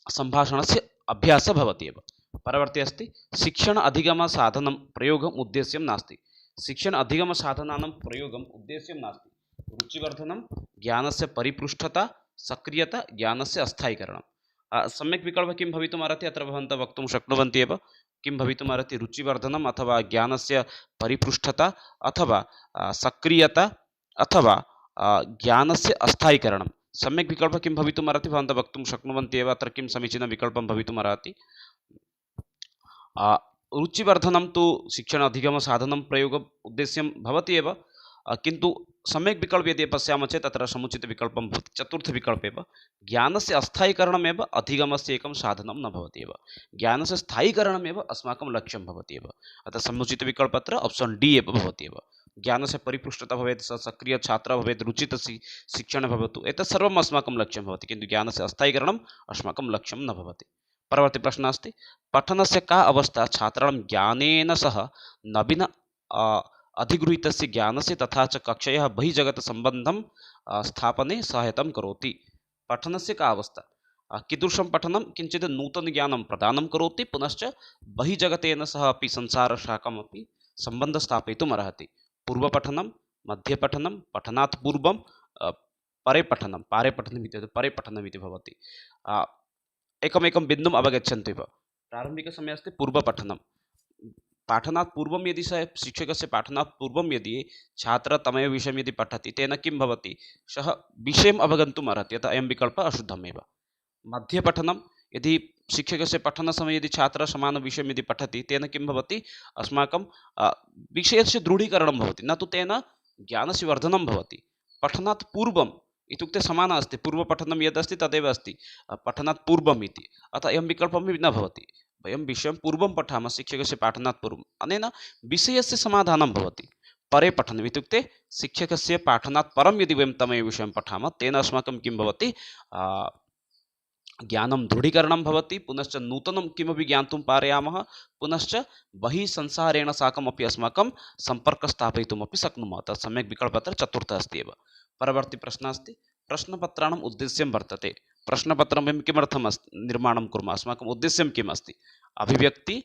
सम्भाषणस्य अभ्यासः भवति एव। परवर्ती अस्ति शिक्षण अधिगम साधनं प्रयोगम् उद्देश्यं नास्ति। शिक्षण अधिगम साधनानां प्रयोगम् उद्देश्यं नास्ति। रुचिवर्धनं, ज्ञानस्य परिपृष्ठता, सक्रियता, ज्ञानस्य अस्थायीकरणं। सम्यक् विकल्पः किं भवितुम् अर्हति? अत्र भवन्तः वक्तुं शक्नुवन्ति एव किं भवितुम् अर्हति, रुचिवर्धनम् अथवा ज्ञानस्य परिपृष्ठता अथवा सक्रियता अथवा ज्ञानस्य अस्थायीकरणं। सम्यक् विकल्पः किं भवितुम् अर्हति भवन्तः वक्तुं शक्नुवन्ति एव। अत्र किं समीचीनं विकल्पं भवितुम् अर्हति? रुचिवर्धनं तु शिक्षण अधिगम साधनं प्रयोग उद्देश्यं भवति एव, किन्तु सम्यक् विकल्पः यदि पश्यामः चेत् तत्र समुचितविकल्पं भवति चतुर्थविकल्पः एव। ज्ञानस्य अस्थायीकरणमेव अधिगमस्य एकं साधनं न भवति एव, ज्ञानस्य स्थायीकरणमेव अस्माकं लक्ष्यं भवति एव। अतः समुचितविकल्पः अत्र ऑप्शन डी एव भवति एव। ज्ञानस्य परिपृष्टता भवेत्, सः सक्रिय छात्रः भवेत्, रुचित शिक्षणे भवतु, एतत् सर्वम् अस्माकं लक्ष्यं भवति, किन्तु ज्ञानस्य अस्थायीकरणम् अस्माकं लक्ष्यं न भवति। परवर्ती प्रश्नः अस्ति, पठनस्य का अवस्था छात्राणां ज्ञानेन सह नवीन अधिगृहीतस्य ज्ञानस्य तथा च कक्षायाः बहिर्जगत्सम्बन्धं स्थापने सहायतां करोति। पठनस्य का अवस्था, कीदृशं पठनं किञ्चित् नूतनज्ञानं प्रदानं करोति, पुनश्च बहिर्जगतेन सह अपि संसारशाखामपि सम्बन्धं स्थापयितुम् अर्हति। पूर्वपठनं, मध्यपठनं, पठनात् पूर्वं परे पठनं, पारे पठनम् इति परे पठनम् इति भवति। एकमेकं बिन्दुम् अवगच्छन्तु एव। प्रारम्भिकसमये अस्ति पूर्वपठनं। पाठनात् पूर्वं यदि सः शिक्षकस्य पाठनात् पूर्वं यदि छात्रः तमेव विषयं यदि पठति, तेन किं भवति, सः विषयम् अवगन्तुम् अर्हति, अतः अयं विकल्पः अशुद्धमेव। मध्यपठनं, यदि शिक्षकस्य पठनसमये यदि छात्रः समानविषयं यदि पठति, तेन किं भवति, अस्माकं विषयस्य दृढीकरणं भवति, न तु तेन ज्ञानस्य वर्धनं भवति। पठनात् पूर्वम् इत्युक्ते समानम् अस्ति, पूर्वपठनं यदस्ति तदेव अस्ति पठनात् पूर्वम् इति, अतः अयं विकल्पः न भवति। वयं विषयं पूर्वं पठामः शिक्षकस्य पाठनात् पूर्वम्, अनेन विषयस्य समाधानं भवति। परे पठनम् इत्युक्ते शिक्षकस्य पाठनात् परं यदि वयं तमेव विषयं पठामः, तेन अस्माकं किं भवति, ज्ञानं दृढीकरणं भवति, पुनश्च नूतनं किमपि ज्ञातुं पारयामः, पुनश्च बहिः संसारेण साकमपि अस्माकं सम्पर्कं स्थापयितुमपि शक्नुमः। तत् सम्यक् विकल्पः अत्र चतुर्थः अस्ति एव। परवर्ती प्रश्नः अस्ति, प्रश्नपत्राणाम् उद्देश्यं वर्तते। प्रश्नपत्रं वयं किमर्थं निर्माणं कुर्मः, अस्माकम् उद्देश्यं किम् अस्ति, अभिव्यक्ति,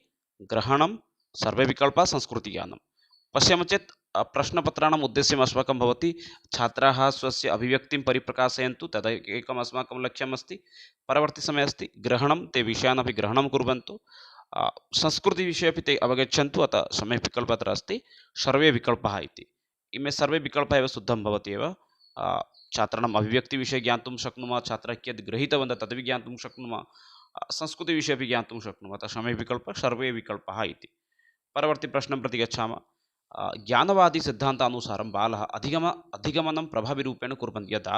ग्रहणं, सर्वे विकल्पाः, संस्कृतिज्ञानं। पश्यामः चेत् प्रश्नपत्राणाम् उद्देश्यम् अस्माकं भवति, छात्राः स्वस्य अभिव्यक्तिं परिप्रकाशयन्तु, तदेकम् अस्माकं लक्ष्यम् अस्ति। परवर्ती समये अस्ति ग्रहणं, ते विषयान् अपि ग्रहणं कुर्वन्तु, संस्कृतिविषये अपि ते अवगच्छन्तु, अतः सम्यक् विकल्पः अत्र अस्ति सर्वे विकल्पाः इति। इमे सर्वे विकल्पाः एव शुद्धं भवति एव। छात्राणाम् अभिव्यक्तिविषये ज्ञातुं शक्नुमः, छात्राः कियत् गृहीतवन्तः तदपि ज्ञातुं शक्नुमः, संस्कृतिविषये अपि ज्ञातुं शक्नुमः, अतः सम्यक् विकल्पः सर्वे विकल्पाः इति। परवर्ती प्रश्नं प्रति गच्छामः। ज्ञानवादी सिद्धान्तानुसारं बालः अधिगमनं प्रभाविरूपेण कुर्वन्ति, यदा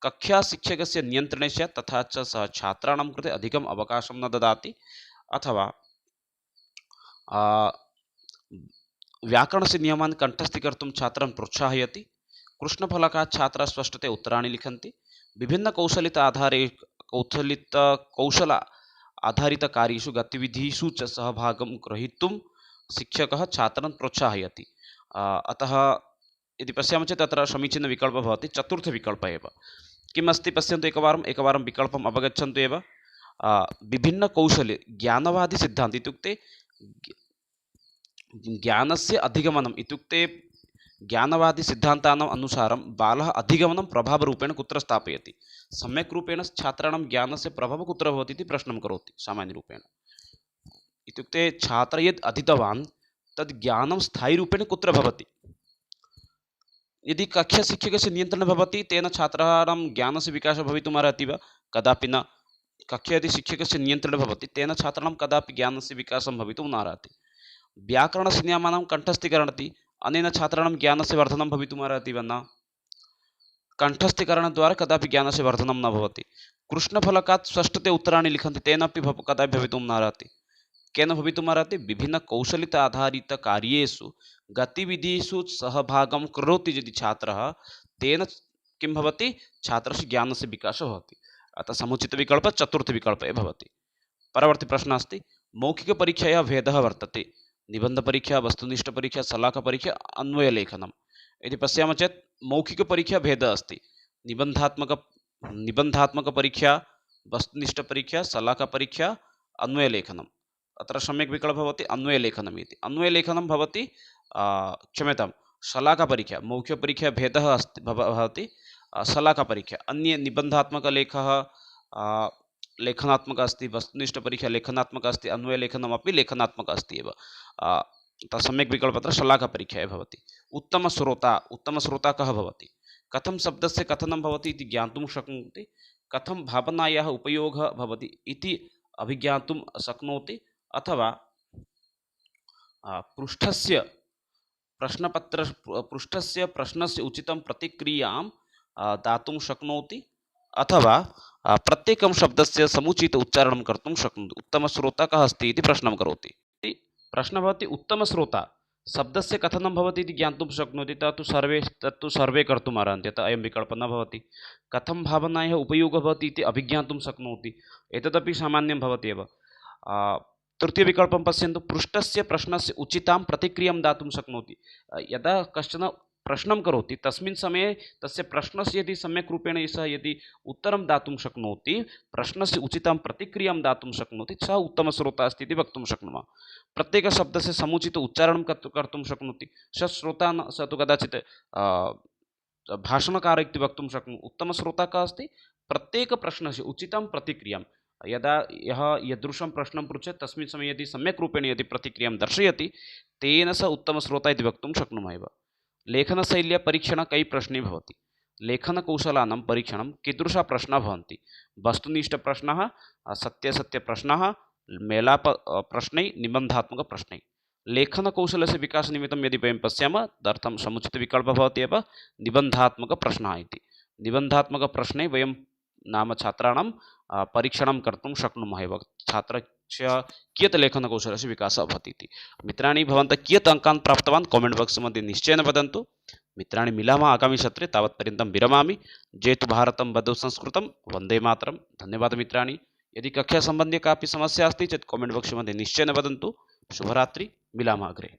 कक्षा शिक्षकस्य नियन्त्रणे स्यात्, तथा च सः छात्राणां कृते अधिकम् अवकाशं न ददाति, अथवा व्याकरणस्य नियमान् कण्ठस्थीकर्तुं छात्रान् प्रोत्साहयति, कृष्णफलकात् छात्राः स्पष्टतया उत्तराणि लिखन्ति, कौशल आधारितकार्येषु गतिविधिषु च सहभागं ग्रहीतुं शिक्षकः छात्रान् प्रोत्साहयति। अतः यदि पश्यामः चेत् तत्र समीचीनविकल्पः भवति चतुर्थविकल्पः एव। किम् अस्ति पश्यन्तु, एकवारं विकल्पम् अवगच्छन्तु एव। विभिन्नकौशले ज्ञानवादी इत्युक्ते ज्ञानस्य अधिगमनम् इत्युक्ते ज्ञानवादी सिद्धान्तानाम् अनुसारं बालः अधिगमनं प्रभावरूपेण कुत्र स्थापयति, सम्यक् रूपेण छात्राणां ज्ञानस्य प्रभावः कुत्र भवति इति प्रश्नं करोति सामान्यरूपेण। इत्युक्ते छात्रः यद् अधीतवान् तद् ज्ञानं स्थायीरूपेण कुत्र भवति। यदि कक्षा शिक्षकस्य नियन्त्रणे भवति, तेन छात्राणां ज्ञानस्य विकासः भवितुम् अर्हति वा, कदापि न। कक्षा यदि शिक्षकस्य नियन्त्रणे भवति, तेन छात्राणां कदापि ज्ञानस्य विकासं भवितुं न अर्हति। व्याकरणस्य नियमानां कण्ठस्थीकरणति, अनेन छात्राणां ज्ञानस्य वर्धनं भवितुम् अर्हति वा न। कण्ठस्थीकरणद्वारा कदापि ज्ञानस्य वर्धनं न भवति। कृष्णफलकात् स्पष्टतया उत्तराणि लिखन्ति, तेनापि कदापि भवितुं न अर्हति। केन भवितुम् अर्हति, विभिन्नकौशलिता आधारितकार्येषु गतिविधिषु सहभागं करोति यदि छात्रः, तेन किं भवति, छात्रस्य ज्ञानस्य विकासः भवति। अतः समुचितविकल्पः चतुर्थविकल्पः भवति। परवर्ती प्रश्नः अस्ति, मौखिकपरीक्षायाः भेदः वर्तते। निबन्धपरीक्षा, वस्तुनिष्ठपरीक्षा, शलाकापरीक्षा, अन्वयलेखनं। यदि पश्यामः चेत् मौखिकपरीक्षा भेदः अस्ति। निबन्धात्मकपरीक्षा, वस्तुनिष्ठपरीक्षा, शलाकापरीक्षा, अन्वयलेखनम्। अत्र सम्यक् विकल्पः भवति अन्वयलेखनम् इति। अन्वयलेखनं भवति क्षम्यतां, शलाकापरीक्षा, मौखिकपरीक्षा भेदः अस्ति भवति शलाकापरीक्षा। अन्ये निबन्धात्मकलेखः लेखनात्मकः अस्ति, वस्तुनिष्ठपरीक्षा लेखनात्मकः अस्ति, अन्वयलेखनमपि लेखनात्मकः अस्ति एव। सम्यक् विकल्पः अत्र शलाकापरीक्षा एव भवति। उत्तमश्रोता कः भवति, कथं शब्दस्य कथनं भवति इति ज्ञातुं शक्नोति, कथं भावनायाः उपयोगः भवति इति अभिज्ञातुं शक्नोति, अथवा पृष्ठस्य प्रश्नस्य उचितं प्रतिक्रियां दातुं शक्नोति, अथवा प्रत्येकं शब्दस्य समुचित उच्चारणं कर्तुं शक्नोति। उत्तमश्रोता कः अस्ति इति प्रश्नं करोति। प्रश्नः भवति उत्तमश्रोता शब्दस्य कथनं भवति इति ज्ञातुं शक्नोति, तत्तु सर्वे कर्तुम् अर्हन्ति, अतः अयं विकल्पः न भवति। कथं भावनायाः उपयोगः भवति इति अभिज्ञातुं शक्नोति, एतदपि सामान्यं भवति एव। तृतीयविकल्पं पश्यन्तु, पृष्टस्य प्रश्नस्य उचितां प्रतिक्रियां दातुं शक्नोति। यदा कश्चन प्रश्नं करोति तस्मिन् समये तस्य प्रश्नस्य यदि सम्यक् रूपेण सः यदि उत्तरं दातुं शक्नोति, प्रश्नस्य उचितां प्रतिक्रियां दातुं शक्नोति, सः उत्तमश्रोता अस्ति इति वक्तुं शक्नुमः। प्रत्येकशब्दस्य समुचित उच्चारणं कर्तुं शक्नोति, सः तु कदाचित् भाषणकार इति वक्तुं शक्नुमः। उत्तमश्रोता कः अस्ति? प्रत्येकप्रश्नस्य उचितां प्रतिक्रियां, यदा यः यदृशं प्रश्नं पृच्छेत् तस्मिन् समये यदि सम्यक् रूपेण यदि प्रतिक्रियां दर्शयति, तेन सः उत्तमश्रोता इति वक्तुं शक्नुमः एव। लेखनशैल्या परीक्षणं कई प्रश्ने भवति। लेखनकौशलानां परीक्षणं कीदृशाः प्रश्नाः भवन्ति? वस्तुनिष्ठप्रश्नाः, सत्यासत्यप्रश्नाः, मेलाप प्रश्नै, निबन्धात्मकप्रश्नै। लेखनकौशलस्य विकासनिमित्तं यदि वयं पश्यामः, तदर्थं समुचितविकल्पः भवति एव निबन्धात्मकप्रश्नः इति। निबन्धात्मकप्रश्ने वयं नाम छात्राणां परीक्षणं कर्तुं शक्नुमः एव, छात्रस्य कियत् लेखनकौशलस्य विकासः भवति इति। मित्राणि, भवन्तः कियत् अङ्कान् प्राप्तवान् कामेण्ट् बाक्स् मध्ये निश्चयेन वदन्तु। मित्राणि, मिलामः आगामिसत्रे, तावत्पर्यन्तं विरमामि। जयतु भारतं, वन्दे संस्कृतं, वन्दे मातरं। धन्यवादः मित्राणि। यदि कक्षासम्बन्धी कापि समस्या अस्ति चेत् कामेण्ट् बाक्स् मध्ये निश्चयेन वदन्तु। शुभरात्रि, मिलामः अग्रे।